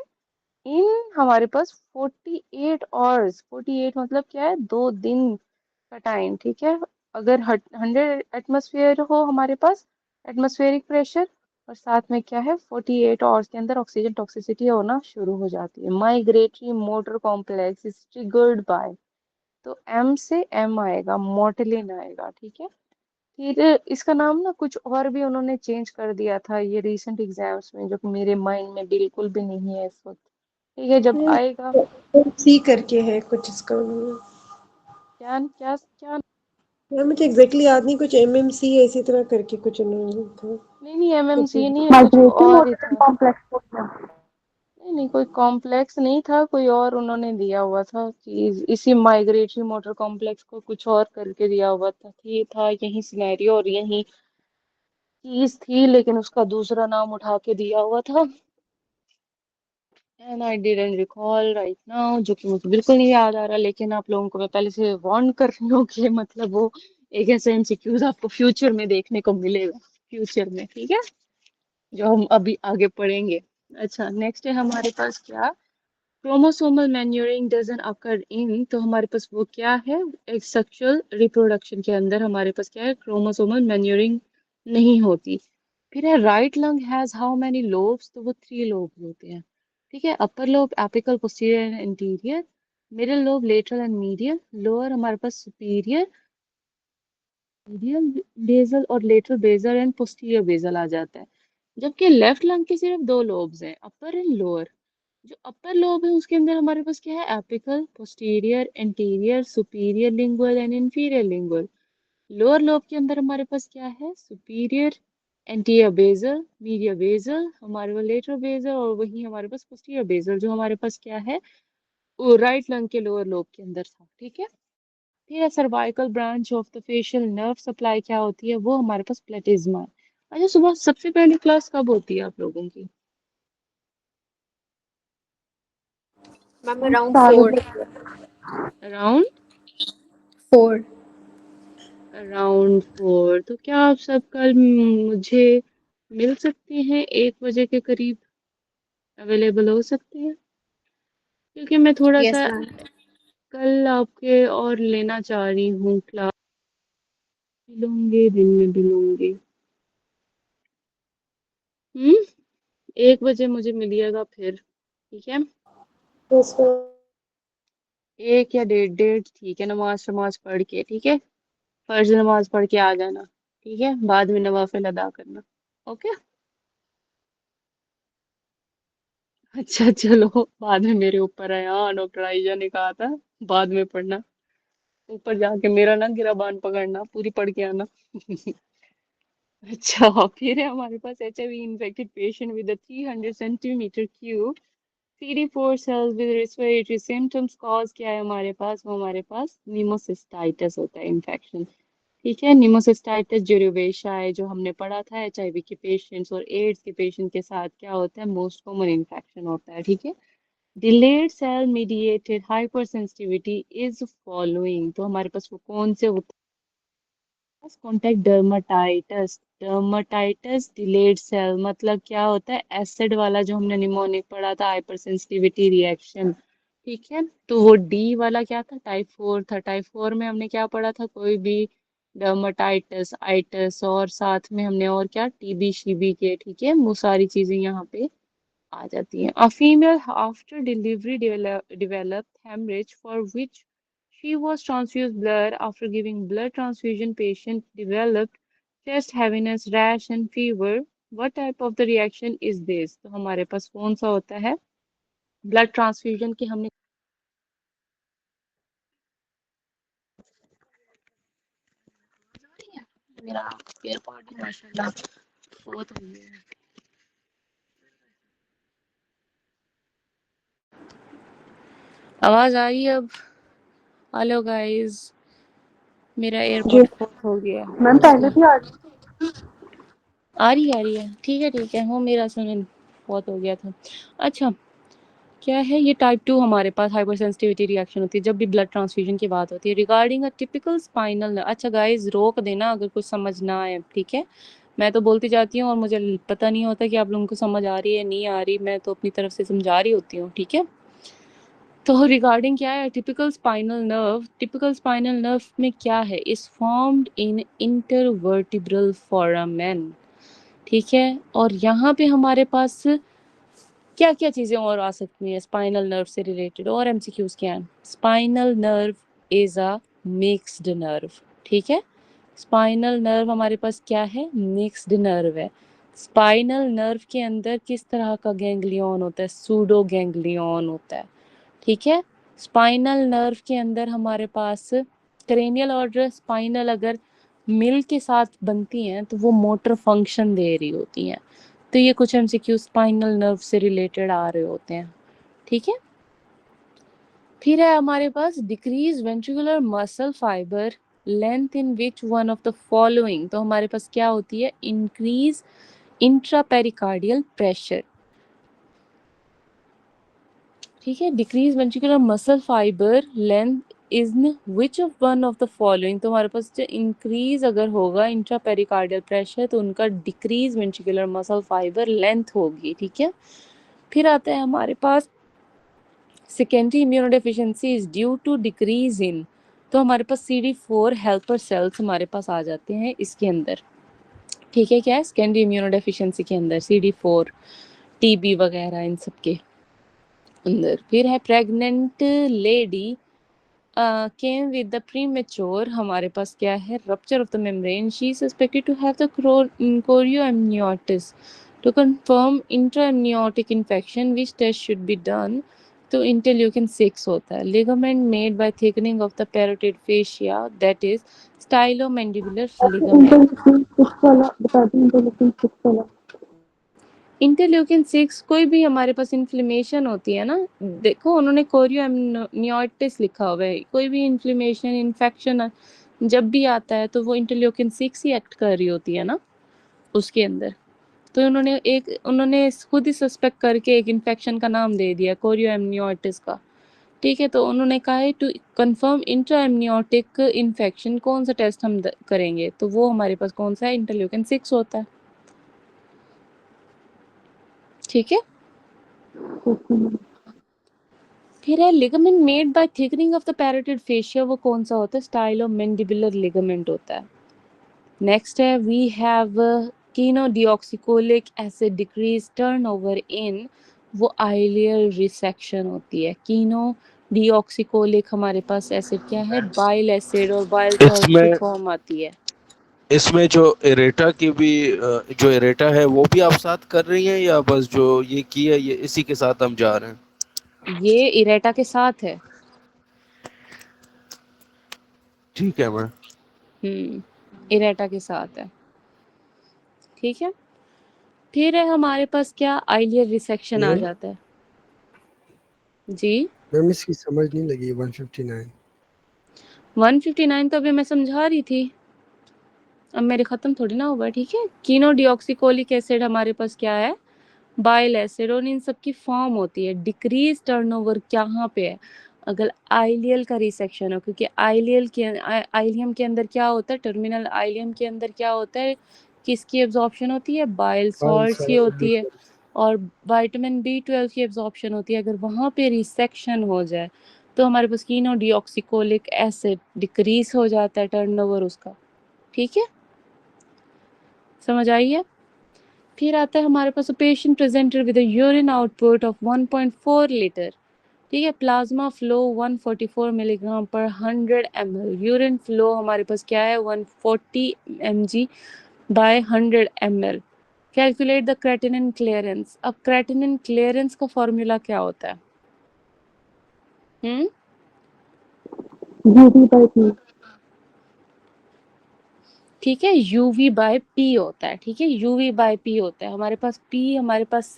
इन हमारे पास 48 आवर्स, 48 मतलब क्या है, 2 दिन का टाइम, ठीक है। अगर 100 एटमोसफियर हो हमारे पास, एटमोस्फेरिक प्रेशर, और साथ में क्या है, 48 आवर्स के अंदर ऑक्सीजन टॉक्सिसिटी होना शुरू हो जाती है। Migratory motor complex is triggered by, तो एम से एम आएगा, मोटेलिन आएगा, ठीक है। फिर इसका नाम ना कुछ और भी उन्होंने चेंज कर दिया था ये रिसेंट एग्जाम्स में, जो कि मेरे माइंड में बिल्कुल भी नहीं है इस वक्त, ठीक है, जब आएगा। सी करके है कुछ इसका। क्या क्या क्या? यार मुझे एग्जैक्टली याद नहीं, कुछ एमएमसी है इसी तरह करके कुछ उन्होंने था। नहीं एमएमसी नहीं है, कुछ माइग्रेटरी और ही मोटर था। कॉम्प्लेक्स। नहीं कोई कॉम्प्लेक्स नहीं था, कोई और उन्होंने दिया हुआ था चीज, इसी माइग्रेटरी मोटर कॉम्प्लेक्स को कुछ और करके दिया हुआ था, ये था यही सिनेरियो और यही चीज थी, लेकिन उसका दूसरा नाम उठा के दिया हुआ था। And I didn't recall right now, जो कि मुझे बिल्कुल नहीं याद आ रहा, लेकिन आप लोगों को मैं पहले से वार्न कर रही हूँ कि मतलब वो एक ऐसा एमसीक्यूज आपको फ्यूचर में देखने को मिलेगा, फ्यूचर में, ठीक है, जो हम अभी आगे पढ़ेंगे। अच्छा, नेक्स्ट है हमारे पास क्या, क्रोमोसोमल मैन्यूरिंग डजन अकर इन, तो हमारे पास वो क्या है, एक सेक्सुअल रिप्रोडक्शन के अंदर हमारे पास क्या है, क्रोमोसोमल मैन्यूरिंग नहीं होती। फिर है right lung has how many lobes, तो वो 3 लोब्स होते हैं, ठीक है। Upper lobe apical posterior and interior, middle lobe lateral and medial, lower हमारे पास सुपीरियर, मीडियल बेसल और lateral basal and posterior basal आ जाता है। जबकि लेफ्ट लंग के सिर्फ 2 लोब्स हैं, अपर एंड लोअर। जो अपर लोब है उसके अंदर हमारे पास क्या है, apical, posterior, anterior, superior lingual and inferior lingual. Lower lobe के अंदर हमारे पास क्या है, सुपीरियर, एंटीरियर बेसल, मीडियर बेसल, हमारे पास लेटरल बेसल, और वही हमारे पास पोस्टीरियर बेसल, जो हमारे पास क्या है, वो राइट लंग के लोअर लोब के अंदर था, ठीक है। फिर है cervical branch of the facial nerve supply, क्या होती है, वो हमारे पास प्लेटिज्मा है। अच्छा, सुबह सबसे पहली क्लास कब होती है आप लोगों की? Ma'am around 4। Around four. Around 4, तो क्या आप सब कल मुझे मिल सकते हैं 1 बजे के करीब, अवेलेबल हो सकते हैं? क्योंकि मैं थोड़ा यस सा मैम। कल आपके और लेना चाह रही हूँ क्लास, लूंगी दिन में भी लूंगी। 1 बजे मुझे मिलिएगा फिर, ठीक है। उसका 1 या 1:30, ठीक है, नमाज शमाज पढ़ के, ठीक है, फर्ज नमाज पढ़ के आ जाना, ठीक है, बाद में नवाफिल अदा करना, ओके। अच्छा चलो, बाद में मेरे ऊपर है, हाँ डॉक्टर आइजा ने कहा था बाद में पढ़ना, ऊपर जाके मेरा ना गिराबान पकड़ना, पूरी पढ़ के आना। अच्छा, फिर है हमारे पास HIV infected patient with 300 centimetre cube CD4 cells with respiratory symptoms, cause क्या है हमारे पास, वो हमारे पास निमोसिस्टाइटिस होता है, इन्फेक्शन, ठीक है। निमोसिस्टाइटिस ज्यूरवेशा है, जो हमने पढ़ा था HIV के पेशेंट्स और एड्स के पेशेंट के साथ क्या होता है, मोस्ट कॉमन इन्फेक्शन होता है, ठीक है। Delayed cell mediated hypersensitivity is following, तो हमारे पास वो कौन से होते हैं, contact dermatitis, dermatitis delayed cell मतलब क्या होता है, एसिड वाला, जो हमने निमोनिक पढ़ा था, हाइपर सेंसिटिविटी रिएक्शन, ठीक है। तो वो डी वाला क्या था, टाइप 4 था, टाइप 4 में हमने क्या पढ़ा था, कोई भी डर्माटाइटस आइटस, और साथ में हमने और क्या, टीबी शीबी के, ठीक है, वो सारी चीजें यहाँ पे आ जाती हैं। A female after delivery developed hemorrhage for which she was transfused blood. After giving blood transfusion, patient developed chest heaviness, rash and fever. What type of the reaction is this? तो हमारे पास कौन सा होता है, ब्लड ट्रांसफ्यूजन की हमने मेरा AirPod माशाल्लाह बहुत हो गया है। आवाज आ रही है अब? हेलो गाइस, मेरा जो एयरपॉड खोट हो गया है, मैम पहले भी आ रही है, ठीक है, वो मेरा असल में बहुत हो गया था। अच्छा, क्या है ये, टाइप 2 हमारे पास हाइपर सेंसिटिविटी रिएक्शन होती है जब भी ब्लड ट्रांसफ्यूजन की बात होती है, रिगार्डिंग अ टिपिकल स्पाइनल, अच्छा गाइस रोक देना अगर कुछ समझ ना आए, ठीक है। मैं तो बोलती जाती हूँ और मुझे पता नहीं होता कि आप लोगों को समझ आ रही है नहीं आ रही, मैं तो अपनी तरफ से समझा रही होती हूँ, ठीक है। तो रिगार्डिंग क्या है टिपिकल स्पाइनल नर्व में क्या है, is formed in intervertebral foramen, ठीक है। और यहाँ पे हमारे पास क्या क्या चीजें और आ सकती हैं स्पाइनल नर्व से रिलेटेड, और एमसीक्यूज क्या हैं। Spinal nerve is a mixed nerve, ठीक है। स्पाइनल नर्व हमारे पास क्या है, मिक्स्ड नर्व है। स्पाइनल नर्व के अंदर किस तरह का गैंग्लियन होता है, सूडो गैंग्लियन होता है, ठीक है। स्पाइनल नर्व के अंदर हमारे पास क्रेनियल और स्पाइनल अगर मिल के साथ बनती हैं तो वो मोटर फंक्शन दे रही होती हैं। तो ये कुछ एमसीक्यू स्पाइनल नर्व से रिलेटेड आ रहे होते हैं, ठीक है। फिर है हमारे पास decrease ventricular muscle fibre length in which one of the following, तो हमारे पास क्या होती है, इंक्रीज इंट्रापेरिकार्डियल प्रेशर, ठीक है। Decrease ventricular muscle fibre length is which of one of the following, तो हमारे पास जो इंक्रीज अगर होगा इंट्रापेरिकार्डियल प्रेशर तो उनका decrease ventricular muscle fibre length होगी, ठीक है। फिर आता है हमारे पास secondary immunodeficiency is due to decrease in, तो हमारे पास CD4 हेल्पर सेल्स हमारे पास आ जाते हैं इसके अंदर, ठीक है। क्या है सेकेंडरी इम्यूनोडेफिशिएंसी के अंदर CD4, TB वगैरह इन सब के अंदर। फिर है pregnant lady came with the premature, हमारे पास क्या है rupture of the membrane, she is suspected to have the chorioamnionitis, to confirm intraamniotic infection which test should be done, तो इंटरल्यूकिन 6 होता है। Ligament made by thickening of the parotid fascia that is stylomandibular ligament. Interleukin 6 कोई भी हमारे पास inflammation होती है ना, देखो उन्होंने कोरियोएमनियोटिस लिखा हुआ है, कोई भी इन्फ्लेमेशन इन्फेक्शन जब भी आता है तो वो इंटरल्यूकिन 6 ही एक्ट कर रही होती है ना उसके अंदर। तो उन्होंने खुद ही सस्पेक्ट करके एक इन्फेक्शन का नाम दे दिया कोरियोएमनियोटिस का, ठीक है। तो उन्होंने कहा है टू कंफर्म इंट्राएमनियोटिक इन्फेक्शन कौन सा टेस्ट हम करेंगे, तो वो हमारे पास कौन सा है, इंटरल्यूकिन 6 होता है, ठीक है। फिर है ligament made by thickening of the parotid fascia, वो कौन सा होता है, स्टाइलोमैंडिबुलर लिगामेंट होता है। नेक्स्ट है we have chenodeoxycholic acid decrease turnover in, वो आइलियर रिसेक्शन होती है। कीनोडिऑक्सिकोलिक हमारे पास एसिड क्या है, बाइल एसिड और बाइल सॉल्ट की इसमें फॉर्म आती है। इसमें जो एरेटा की भी जो एरेटा है वो भी आप साथ कर रही हैं या बस जो ये की है ये इसी के साथ हम जा रहे हैं। ये इरेटा के साथ है। ठीक है मैम। इरेटा के साथ है, ठीक है। फिर है हमारे पास क्या, आइलियर रिसेक्शन आ मैम जाता है जी। मैम इसकी समझ नहीं लगी 159। 159 तो अभी मैं समझा रही थी, अब मेरे खत्म थोड़ी ना हुआ, ठीक है। कीनोडिऑक्सिकोलिक एसिड हमारे पास क्या है, बाइल एसिड, और इन सब की फॉर्म होती है। डिक्रीज टर्नओवर कहाँ पे है, अगर आइलियल का रिसेक्शन हो, क्योंकि आइलियम के अंदर क्या होता है, टर्मिनल आइलियम के अंदर क्या होता है, किसकी एब्जॉर्प्शन होती है, बाइल सॉल्ट्स की होती है, और विटामिन B12 की एब्जॉर्प्शन होती है। अगर वहाँ पे रिसेक्शन हो जाए तो हमारे पास कीनोडिऑक्सिकोलिक एसिड डिक्रीज हो जाता है टर्नओवर उसका, ठीक है, समझ आई है। फिर आता है हमारे पास patient presented with urine output of 1.4 litre, ठीक है। प्लाज्मा फ्लो 144 मिलीग्राम पर 100 ml, यूरिन फ्लो हमारे पास क्या है 140 mg by 100 ml। Calculate the creatinine clearance, अब क्रेटिनिन क्लियरेंस का फॉर्मूला क्या होता है, ठीक है, UV बाय P होता है, ठीक है, UV बाय P होता है हमारे पास। P हमारे पास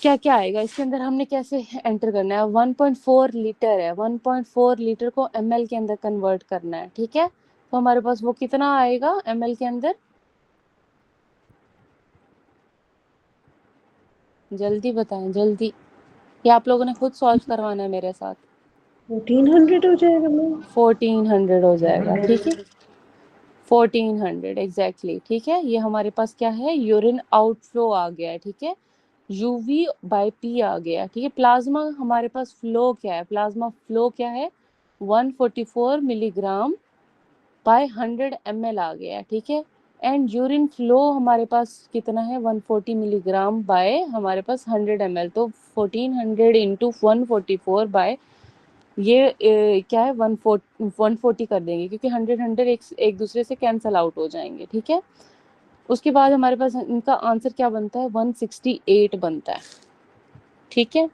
क्या क्या आएगा इसके अंदर, हमने कैसे एंटर करना है, 1.4 लीटर है, 1.4 लीटर को ml के अंदर कन्वर्ट करना है, ठीक है। तो हमारे पास वो कितना आएगा ml के अंदर, जल्दी बताएं जल्दी, या आप लोगों ने खुद सॉल्व करवाना है मेरे साथ। 1400 हो जाएगा मैम। 1400 हो जाएगा, ठीक है, 1400 एग्जैक्टली, ठीक है। ये हमारे पास क्या है, यूरिन आउटफ्लो आ गया है, ठीक है। यूवी बाय पी आ गया, ठीक है। प्लाज्मा हमारे पास फ्लो क्या है, प्लाज्मा फ्लो क्या है, 144 मिलीग्राम बाय 100 ml आ गया, ठीक है। एंड यूरिन फ्लो हमारे पास कितना है, 140 मिलीग्राम बाय हमारे पास 100 ml, तो 1400 इंटू 144 बाय ये क्या है 140 कर देंगे, क्योंकि 100 एक दूसरे से कैंसल आउट हो जाएंगे, ठीक है। उसके बाद हमारे पास इनका आंसर क्या बनता है, 168 बनता है, ठीक है।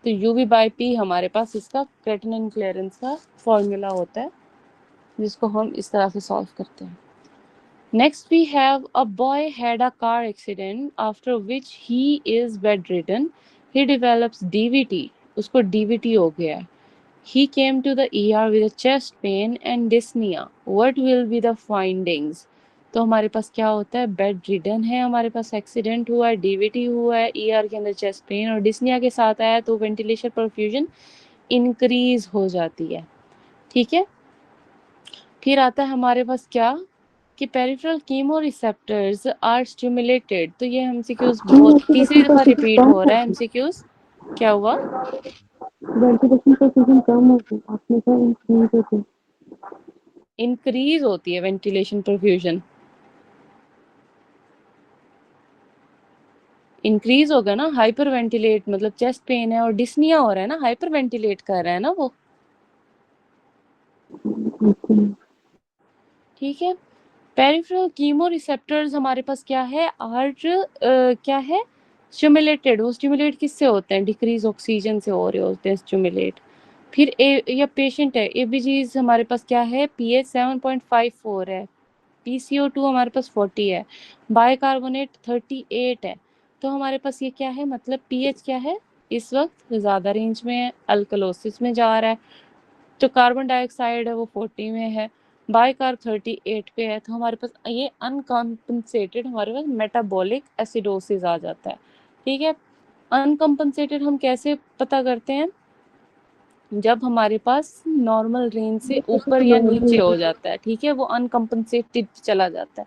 तो यूवी बाई पी हमारे पास इसका क्रेटिनिन क्लियरेंस का फॉर्मूला होता है, जिसको हम इस तरह से सॉल्व करते हैं। Next we have a boy had a car accident after which he is bedridden. He develops DVT. उसको DVT हो गया है. He came to the ER with a chest pain and dyspnea. What will be the findings? तो हमारे पास क्या होता है, बेड रिडन है, हमारे पास एक्सीडेंट हुआ है, डीवीटी हुआ है, ईआर के अंदर चेस्ट पेन और डिस्निया के साथ आया, तो वेंटिलेशन परफ्यूजन इंक्रीज हो जाती है, ठीक है। फिर आता है हमारे पास क्या कि peripheral chemoreceptors are stimulated. तो ये एमसीक्यूज बहुत तीसरी दफा रिपीट हो रहा है एमसीक्यूज। क्या हुआ, वेंटिलेशन परफ्यूजन कम होती है, आपने कहा इंक्रीज होती है। इंक्रीज होती है वेंटिलेशन परफ्यूजन, इंक्रीज होगा ना, हाइपर वेंटिलेट मतलब चेस्ट पेन है और डिस्निया हो रहा है ना, हाइपर वेंटिलेट कर रहा है ना वो, ठीक है। पेरिफेरल कीमो रिसेप्टर्स हमारे पास क्या है, आर क्या है, स्टिमुलेटेड। वो स्टिमुलेट किससे होते हैं, डिक्रीज ऑक्सीजन से हो रहे होते हैं स्टिमुलेट। फिर या पेशेंट है, एबीजीज हमारे पास क्या है, पीएच 7.54 है, PCO2 हमारे पास 40 है, बाइकार्बोनेट 38 है। तो हमारे पास ये क्या है, मतलब पीएच क्या है, इस वक्त ज़्यादा रेंज में है, अल्कलोसिस में जा रहा है। जो कार्बन डाइऑक्साइड है वो 40 में है, बाइकार्ब 38 पे है। तो हमारे पास ये अनकम्पनसेटेड हमारे पास मेटाबॉलिक एसिडोसिस आ जाता है, ठीक है। अनकम्पनसेटेड हम कैसे पता करते हैं, जब हमारे पास नॉर्मल रेंज से ऊपर या नीचे हो जाता है, ठीक है, वो अनकम्पनसेटेड चला जाता है।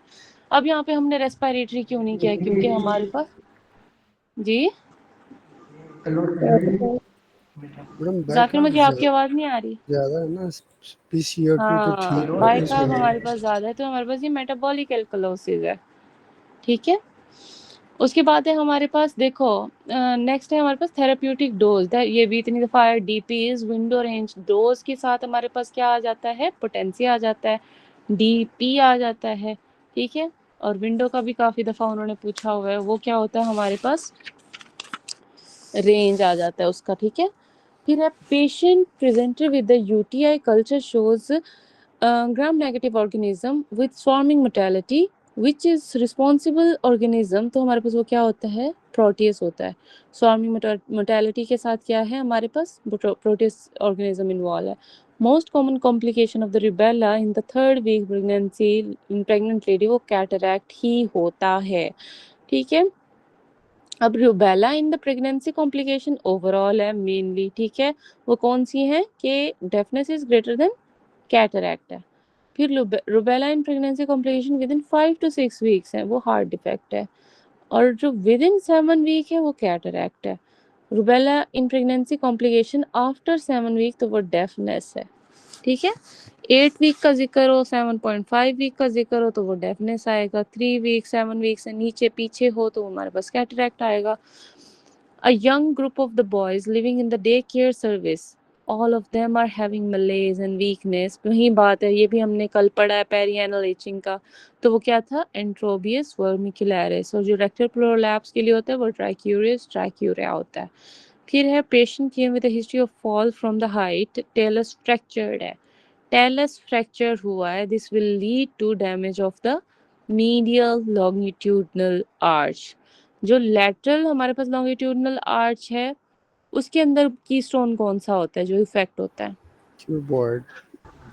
अब यहाँ पे हमने रेस्पिरेटरी क्यों नहीं किया, क्योंकि हमारे पास जी मैडम जाकिर, बाइकार्ब मुझे आपकी आवाज नहीं आ रही। ज्यादा है ना, PCO2 तो हाँ, ठीक है बाइकार्ब इसमें। हमारे पास ज्यादा है, तो हमारे पास ये मेटाबॉलिक एल्कलोसिस है, ठीक है। उसके बाद है हमारे पास देखो, नेक्स्ट है हमारे पास थेराप्यूटिक डोज। ये भी इतनी दफा है, डीपीज विंडो रेंज डोज के साथ हमारे पास क्या आ जाता है, पोटेंशिया आ जाता है, डीपी आ जाता है, ठीक है। और विंडो का भी काफी दफा उन्होंने पूछा हुआ है, वो क्या होता है हमारे पास, रेंज आ जाता है उसका, ठीक है। फिर है patient presented with the UTI culture shows gram negative organism with swarming mortality which is responsible organism। तो हमारे पास वो क्या होता है, प्रोटियस होता है। स्वार्मिंग मोर्टेलिटी के साथ क्या है हमारे पास, प्रोटियस ऑर्गेनिज्म इन्वॉल्व है। Most common complication of the rubella in the 3rd week pregnancy in pregnant lady, वो कैटरैक्ट ही होता है, ठीक है। अब rubella in the pregnancy complication overall है मेनली, ठीक है। वो कौन सी है कि deafness is greater than cataract है। फिर rubella in pregnancy complication within 5 to 6 weeks है, वो हार्ट डिफेक्ट है। और जो विद इन 7 वीक है वो कैटरैक्ट है। Rubella in pregnancy complication after 7 week, तो वो डेफनेस है, ठीक है। 8 वीक का जिक्र हो, 7.5 वीक का जिक्र हो, तो वो डेफनेस आएगा। 3 वीक 7 वीक से नीचे पीछे हो तो हमारे पास कैटरैक्ट आएगा। A young group of the boys living in the daycare service, all of them are having malaise and weakness। वही बात है, ये भी हमने कल पढ़ा है पेरिएनल इचिंग का। तो वो क्या था, एंट्रोबियस वर्मिकुलरिस। और जो रेक्टल प्रोलैप्स के लिए होता है वो ट्राइक्यूरियस ट्राइक्यूरिया होता है। फिर है patient came with a history of fall from the height, talus fractured है, talus फ्रैक्चर हुआ है। This will lead to damage of the medial longitudinal arch. जो लैटरल हमारे पास लॉन्गिट्यूडनल आर्च है उसके अंदर की स्टोन कौन सा होता है जो इफेक्ट होता है, क्यूबॉइड।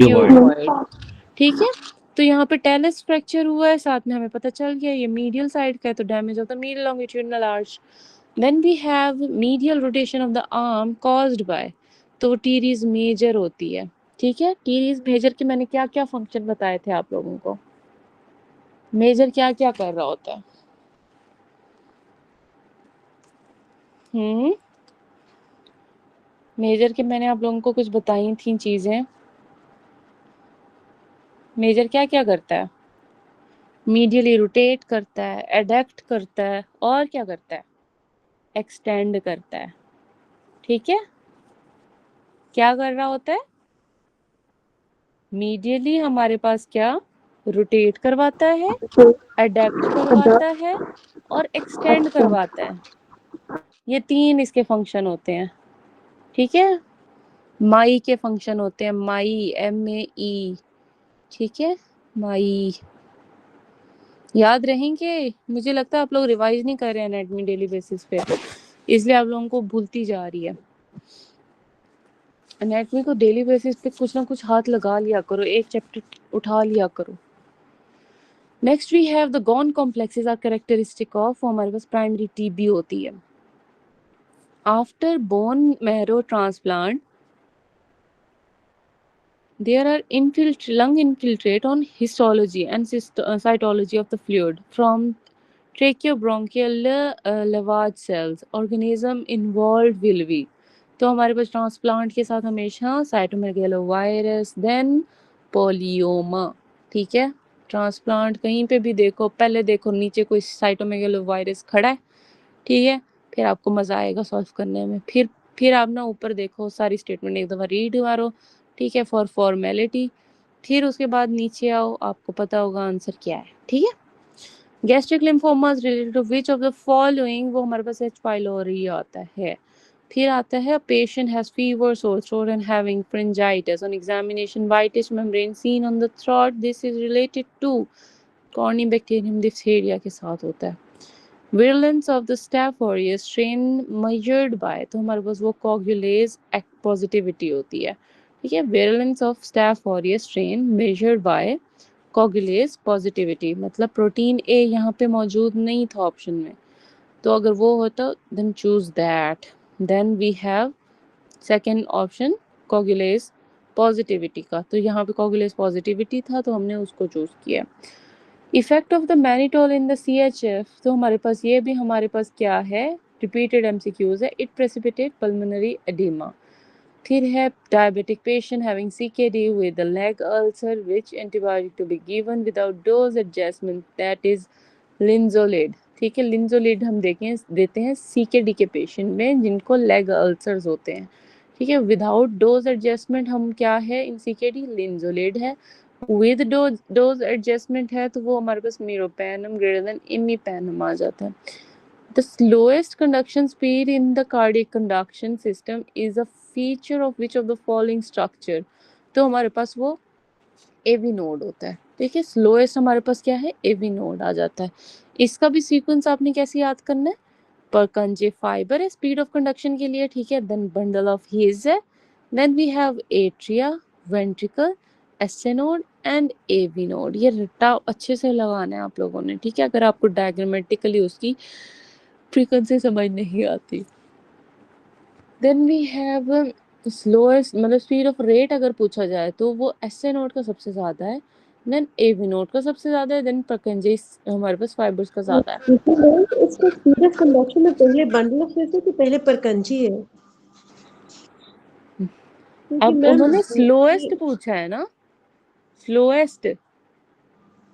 क्यूबॉइड, ठीक है। तो यहाँ पे टेलस फ्रैक्चर हुआ है, साथ में हमें पता चल गया ये मीडियल साइड का है, तो damage of the medial longitudinal arch. Then we have medial rotation of the arm caused by, तो टीरीज मेजर होती है, ठीक है। टीरीज मेजर के मैंने क्या क्या फंक्शन बताए थे आप लोगों को। मेजर क्या क्या कर रहा होता है? मेजर के मैंने आप लोगों को कुछ बताई थी चीजें। मेजर क्या क्या करता है? मीडियली रोटेट करता है, एडक्ट करता है, और क्या करता है? एक्सटेंड करता है। ठीक है। क्या कर रहा होता है? मीडियली हमारे पास क्या रोटेट करवाता है, एडक्ट करवाता है, और एक्सटेंड करवाता है। ये 3 इसके फंक्शन होते हैं। ठीक है। माई के फंक्शन होते हैं, माई, MAE। ठीक है। माई याद रहेंगे। मुझे लगता है आप लोग रिवाइज नहीं कर रहे हैं एनाटॉमी डेली बेसिस पे, इसलिए आप लोगों को भूलती जा रही है। एनाटॉमी को डेली बेसिस पे कुछ ना कुछ हाथ लगा लिया करो, एक चैप्टर उठा लिया करो। Next we have the Ghon complexes are characteristic of, हमारे पास प्राइमरी टीबी होती है। After bone marrow transplant there are lung infiltrate on histology and cytology of the fluid from tracheobronchial lavage cells organism involved will be। तो हमारे पास transplant के साथ हमेशा cytomegalovirus then पोलियोमा। ठीक है। ट्रांसप्लांट कहीं पे भी देखो, पहले देखो नीचे कोई साइटोमेगालोवायरस खड़ा है, ठीक है, फिर आपको मजा आएगा सॉल्व करने में। फिर आप ना ऊपर देखो, सारी स्टेटमेंट एक दफा रीड मारो, ठीक है, फॉर फॉर्मेलिटी। फिर उसके बाद नीचे आओ, आपको पता होगा आंसर क्या है। ठीक है। Gastric lymphomas related to which of the following, वो हमारे पास H पाइलोरी आता है। फिर आता है patient has fever, sore throat and having pharyngitis on examination, whitish membrane seen on the throat, this is related to corynebacterium diphtheria के साथ होता है। Virulence of the Staph aureus strain measured by, तो हमारे पास वो coagulase positivity होती है। ठीक है। Virulence of Staph aureus strain measured by coagulase positivity, मतलब प्रोटीन A यहाँ पे मौजूद नहीं था ऑप्शन में, तो अगर वो होता then choose that। Then we have second option coagulase positivity का, तो यहाँ पे coagulase positivity था तो हमने उसको चूज किया। Effect of the mannitol in the CHF, तो हमारे पास ये भी हमारे पास क्या है, रिपीटेड MCQs है। It precipitate pulmonary oedema. फिर है diabetic patient having CKD with leg ulcer, which antibiotic to be given without dose adjustment, that is linezolid. ठीक है। लिंजोलेड हम देते हैं CKD के पेशेंट में जिनको लेग अल्सर्स होते हैं। ठीक है। विदाउट डोज एडजस्टमेंट हम क्या है इन CKD, लिंजोलेड है। विद डोज एडजस्टमेंट है तो वो हमारे पास मीरोपेनम ग्रेटर देन इमीपेनम आ जाता है। The slowest conduction speed in the cardiac conduction system is a feature of which of the following structure, तो हमारे पास वो AV नोड होता है। ठीक है। स्लोएस्ट हमारे पास क्या है, AV नोड आ जाता है। इसका भी सीक्वेंस आपने कैसे याद करना है, परकंजे फाइबर है स्पीड ऑफ कंडक्शन के लिए। ठीक है। देन बंडल ऑफ हीज है, then we have atria, ventricle, SA node and AV node. ये रट्टा अच्छे से लगाना है आप लोगों ने। ठीक है। अगर आपको डायग्रामेटिकली उसकी फ्रीक्वेंसी समझ नहीं आती। देन वी हैव स्लोएस्ट, मतलब स्पीड ऑफ रेट अगर पूछा जाए तो वो एसए नोड का सबसे ज्यादा है, देन AV नोड का सबसे ज्यादा है, देन परकंजे हमारे पास फाइबर्स का ज्यादा है। इसका स्पीड ऑफ कंडक्शन में पहले बंडल ऑफ है कि पहले परकंजी है? क्योंकि अब मैम उन्होंने स्लोएस्ट पूछा है ना, स्लोएस्ट।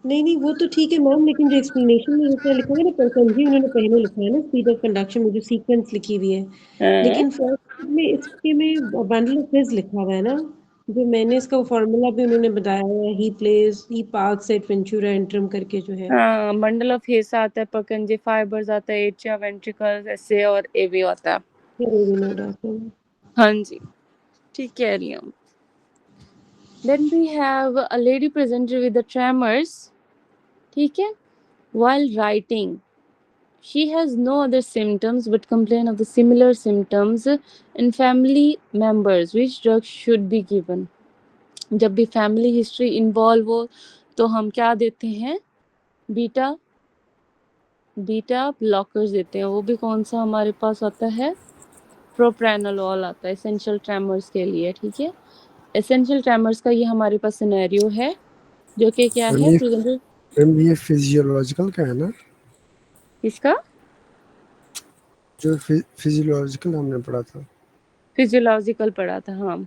नहीं वो तो ठीक है मैम, लेकिन जो एक्सप्लेनेशन में जितना लिखा है ना परकंजी उन्होंने पहले लिखा है ना स्पीड ऑफ कंडक्शन में जो सीक्वेंस लिखी हुई है, लेकिन फर्स्ट में इसके में बंडल ऑफ हिज लिखा हुआ है ना, जो मैंने इसका फॉर्मूला भी उन्होंने बताया है, ही पार्क्स एट वेंचुरा एंट्रम करके जो है। हाँ, बंडल ऑफ हेस आता है, परकंजे फाइबर्स आता है, एट्रिया, वेंट्रिकल्स, ऐसे, और AV आता है। फिर ये भी नोड आता है। हाँ जी, ठीक कह रही हूँ। Then we have a lady presented with the tremors, ठीक है, while writing. She has no other symptoms but complain of the similar symptoms in family members. Which drug should be given? जब भी फैमिली हिस्ट्री इन्वॉल्व हो तो हम क्या देते हैं, बीटा ब्लॉकर्स देते हैं। वो भी कौन सा हमारे पास आता है, प्रोप्रानोलोल आता है एसेंशियल ट्रेमर्स के लिए। ठीक है। एसेंशियल ट्रेमर्स का ये हमारे पास सिनेरियो है जो कि क्या मैम है ये प्रेजेंटेड मैम ये फिजियोलॉजिकल का है ना, इसका जो फिजियोलॉजिकल हमने पढ़ा था। फिजियोलॉजिकल पढ़ा था हाँ।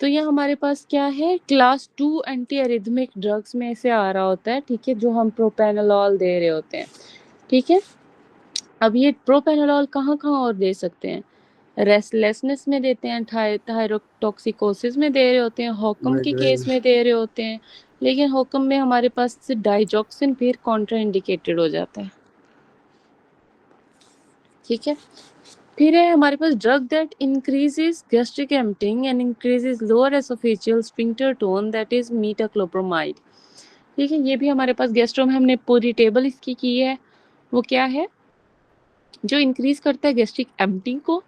तो ये हमारे पास क्या है क्लास 2 एंटी एरिथमिक ड्रग्स में से आ रहा होता है, ठीक है, जो हम प्रोपेनोलॉल दे रहे होते हैं, ठीक है। अब ये प्रोपेनोलॉल कहाँ कहाँ और दे सकते हैं, रेस्टलेसनेस में देते हैं, थायरोटॉक्सिकोसिस में दे रहे होते हैं, होकम के माइग्रेन। केस में दे रहे होते हैं, लेकिन होकम में हमारे पास से डाइजॉक्सिन फिर कॉन्ट्रा इंडिकेटेड हो जाता है, ठीक है। फिर है हमारे पास drug that increases gastric emptying and increases lower oesophageal sphincter tone, that is metoclopramide, ठीक है। ये भी हमारे पास गैस्ट्रो में हमने पूरी टेबल इसकी की है। वो क्या है, जो इंक्रीज करता है गैस्ट्रिक एम्पटिंग को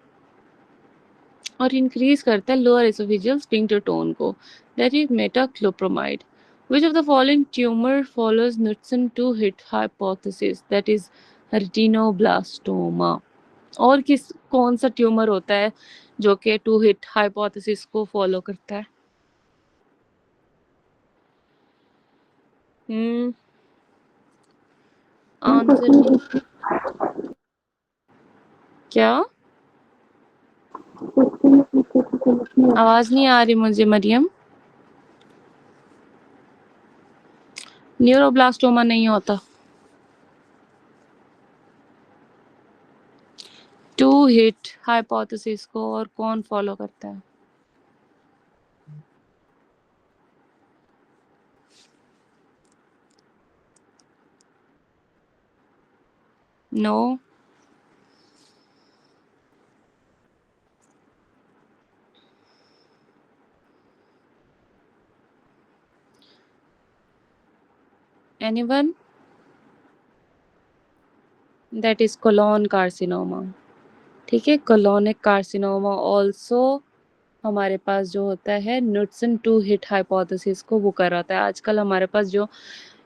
और इंक्रीज करता है लोअर एसोफेजियल स्फिंक्टर टोन को, that is metoclopramide. Which of the following tumor follows Knudsen two-hit hypothesis, that is retinoblastoma? और कौन सा ट्यूमर होता है जो कि टू हिट हाइपोथेसिस को फॉलो करता है? आंसर नहीं क्या? आवाज नहीं आ रही मुझे मरियम। न्यूरोब्लास्टोमा नहीं होता, टू हिट हाइपोथेसिस को और कौन फॉलो करता है? No. Anyone? That is colon carcinoma, ठीक है। कोलोनिक कार्सिनोमा ऑल्सो हमारे पास जो होता है नुडसन टू हिट हाइपोथेसिस को वो कराता है। आजकल हमारे पास जो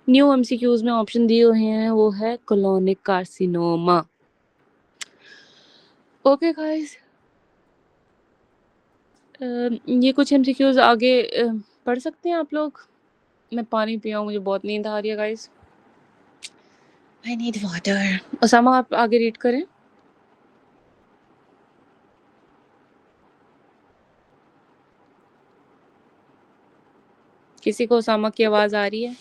न्यू एमसीक्यूज में ऑप्शन दिए हुए हैं वो है कोलोनिक कार्सिनोमा। ओके गाइस, ये कुछ एमसीक्यूज आगे पढ़ सकते हैं आप लोग। मैं पानी पिया, मुझे बहुत नींद आ रही है guys, I need water. Osama आप आगे रीड करें। किसी को ओसामा की आवाज आ रही है?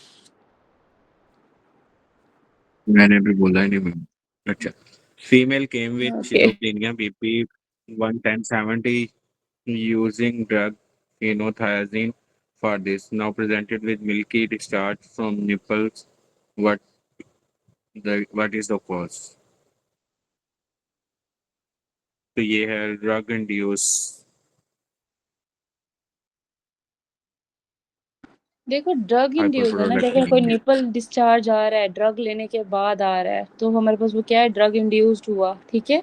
मैंने भी बोला ही नहीं मैम। अच्छा, female came with okay schizophrenia BP 11070 using drug phenothiazine for this. Now presented with milky discharge from nipples. What what is the cause? तो ये है ड्रग इंड्यूस। देखो ड्रग इंड्यूस है ना, देखो कोई निपल डिस्चार्ज आ रहा है ड्रग लेने के बाद आ रहा है तो हमारे पास वो क्या है, ड्रग इंड्यूस्ड हुआ, ठीक है।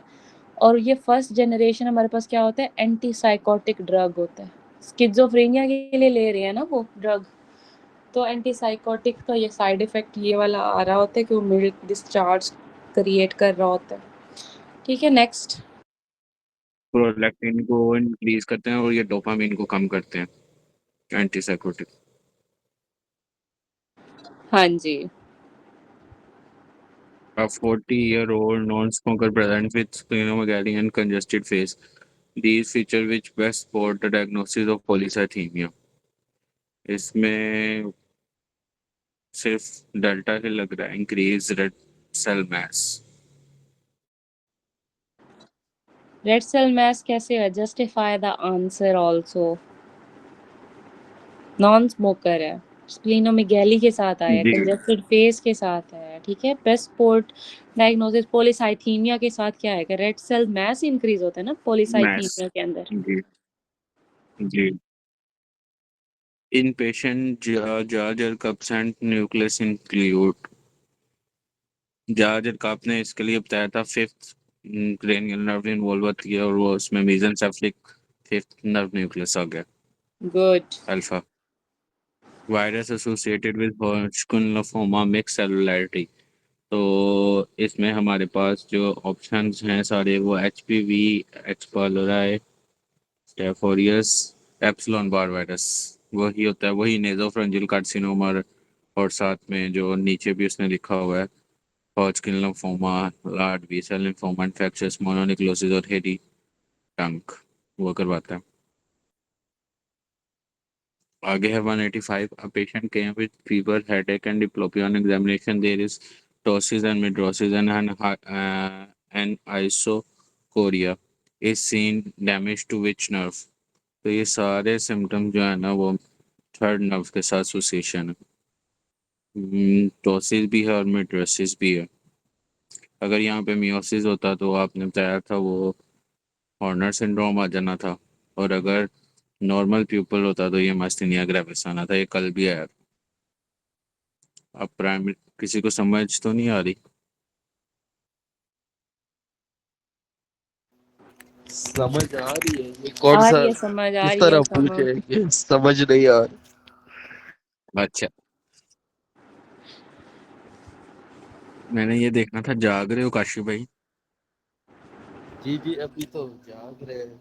और ये फर्स्ट जनरेशन हमारे पास क्या होता है, एंटी साइकोटिक ड्रग होता है। स्किज़ोफ्रेनिया के लिए ले रहे हैं ना वो ड्रग, तो एंटी साइकोटिक का ये साइड इफेक्ट ये वाला आ रहा होता है कि वो मिल्क डिस्चार्ज क्रिएट कर रहा होता है, ठीक है। नेक्स्ट, प्रोलैक्टिन को इंक्रीज करते हैं और ये डोपामिन को कम करते हैं, एंटीसाइकोटिक। हाँ जी। A 40-year-old non-smoker presents with splenomegaly and congested face. These features which best support the diagnosis of polycythemia. इसमें सिर्फ डेल्टा ही लग रहा है, increase red cell mass. Red cell mass कैसे है, justify the answer also. Non smoker है, splenomegaly के साथ आया है, जी कंजेस्टेड फेस के साथ आया है, ठीक है। बेस्ट स्पोर्ट डायग्नोसिस पॉलीसाइथीमिया के साथ क्या आएगा, रेड सेल मास इंक्रीज होता है ना मैस। पॉलीसाइथीमिया के अंदर। जी जी। In patient jarger cups and nucleus include. Jarger cup ने इसके लिए बताया था फिफ्थ क्रेनियल नर्व इन्वॉल्व किया और वो उसमें मेसेंसेफलिक फिफ्थ नर्व न्यूक्लियस आ गया, good. Alpha. Virus associated with Hodgkin lymphoma mix cellularity. तो इसमें हमारे पास जो ऑप्शंस हैं सारे वो H P V, H pylori, staph aureus, Epstein Barr virus वही होता है, वही नेजोफ्रेंजियल कार्सिनोमा, और साथ में जो नीचे भी उसने लिखा हुआ है Hodgkin lymphoma, large B cell lymphoma, infectious mononucleosis और हेडी टंक, वो करवाता है। आगे है 185। A patient came with fever, headache, and diplopia. On examination, there is ptosis and midrosis and an isochoria. Is seen damage to which nerve? तो ये सारे सिम्टम जो है ना वो थर्ड नर्व के साथ एसोसिएशन है। टोसिस भी है और मिड्रोसिस भी है। अगर यहाँ पे मियोसिस होता तो आपने बताया था वो हॉर्नर सिंड्रोम आ जाना था, और अगर नॉर्मल प्यूपल होता तो ये मास्टीनिया ग्रेविस आना था। ये कल भी आया। अब प्राइमरी किसी को समझ तो नहीं आ रही? समझ आ रही है, ये कौन आ सा रही है समझ, आ किस रही है तरह समझ। पूछे कि समझ नहीं आ रही। अच्छा, मैंने ये देखना था, जाग रहे हो काशी भाई? जी जी, अभी तो जाग रहे हैं।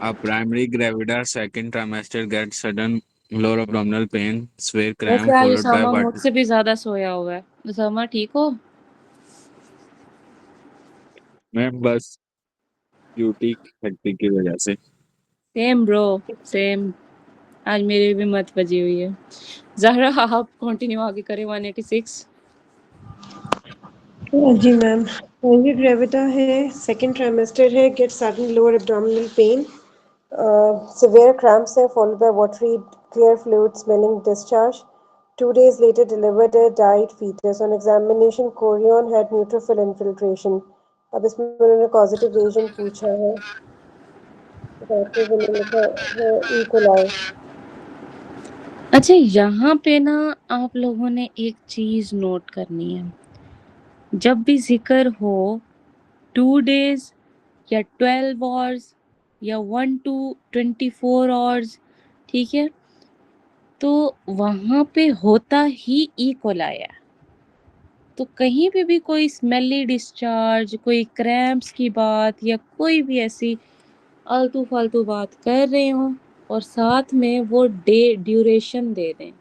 A primary gravida second trimester gets sudden lower abdominal pain, severe वैसे cramp आज followed by उसामा what? मुझसे भी ज्यादा सोया हुआ है। उसामा ठीक हो? मैं बस ड्यूटी हेक्टिक की वजह से। Same bro, same. आज मेरी भी मत बजी हुई है। ज़हरा आप कंटिन्यू आगे करें 186। जी मैम, प्राइमरी ग्रेविटा है, सेकेंड ट्राइमेस्टर है, get sudden lower abdominal pain, severe cramps है followed by watery clear fluid smelling discharge. 2 days later delivered a died fetus. On examination chorion had neutrophil infiltration. अब इसमें उन्होंने causative agent पूछा है, doctor ने लिखा है ई कोलाई। अच्छा, यहाँ पे ना आप लोगों ने एक चीज नोट करनी है। जब भी जिक्र हो 2 days या 12 hours या 1 to 24 hours, ठीक है, तो वहां पे होता ही ई कोलाई है। तो कहीं पे भी कोई स्मेली डिस्चार्ज, कोई क्रैम्प्स की बात या कोई भी ऐसी आलतू फालतू बात कर रहे हो और साथ में वो डे ड्यूरेशन दे दें,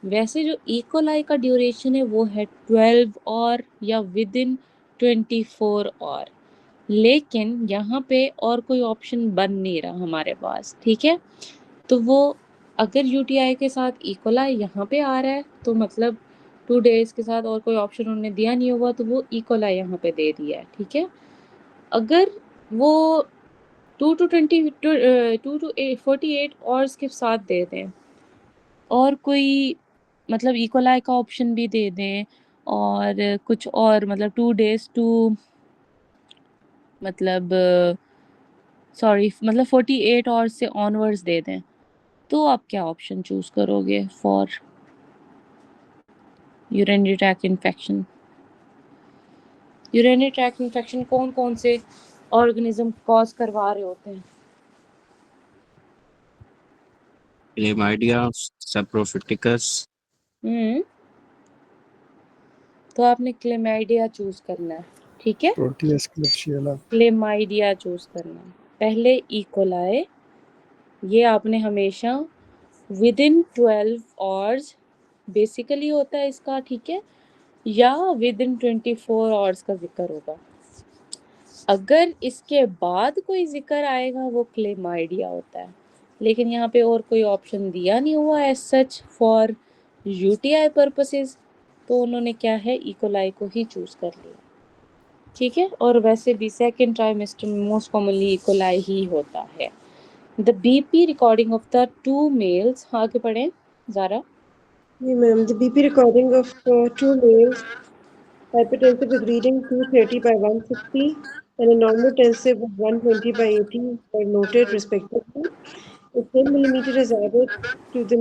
वैसे जो इकोलाई का ड्यूरेशन है वो है 12 और या विद इन 24 और, लेकिन यहाँ पे और कोई ऑप्शन बन नहीं रहा हमारे पास, ठीक है। तो वो अगर यूटीआई के साथ इकोलाई यहाँ पे आ रहा है तो मतलब 2 days के साथ और कोई ऑप्शन उन्होंने दिया नहीं हुआ तो वो इकोलाई यहाँ पे दे दिया है, ठीक है। अगर वो 2 to 48 आवर्स के साथ दे दें और कोई मतलब इकोलाई का ऑप्शन भी दे दें और कुछ और मतलब 2 days टू मतलब सॉरी मतलब 48 आवर्स से ऑनवर्ड्स दे दें, तो आप क्या ऑप्शन चूज करोगे for urinary tract infection? Urinary tract infection कौन कौन से ऑर्गेनिज्म कॉज करवा रहे होते हैं? क्लेमाइडिया, सैप्रोफिटिकस। तो आपने क्लेमाइडिया चूज करना है, ठीक है। प्रोटीएस क्लिप्शियला। क्लेमाइडिया चूज करना है, पहले इकोलाई, ये आपने हमेशा विद इन 12 आवर्स बेसिकली होता है इसका, ठीक है, या विद इन 24 आवर्स का जिक्र होगा। अगर इसके बाद कोई जिक्र आएगा वो क्लेमाइडिया होता है, लेकिन यहाँ पे और कोई ऑप्शन दिया नहीं हुआ as such for UTI purposes, तो उन्होंने क्या है इकोलाई को ही चूज कर लिया, ठीक है। और वैसे भी सेकेंड ट्राइमेस्टर में मोस्ट कॉमनली इकोलाई ही होता है। The BP recording of the 2 males, आगे पढ़ें ज़ारा। जी ma'am, the BP recording of 2 males, hypertensive with reading 230 by 160 and a normotensive of 120 by 80 were noted respectively. A 10 millimeter is added to the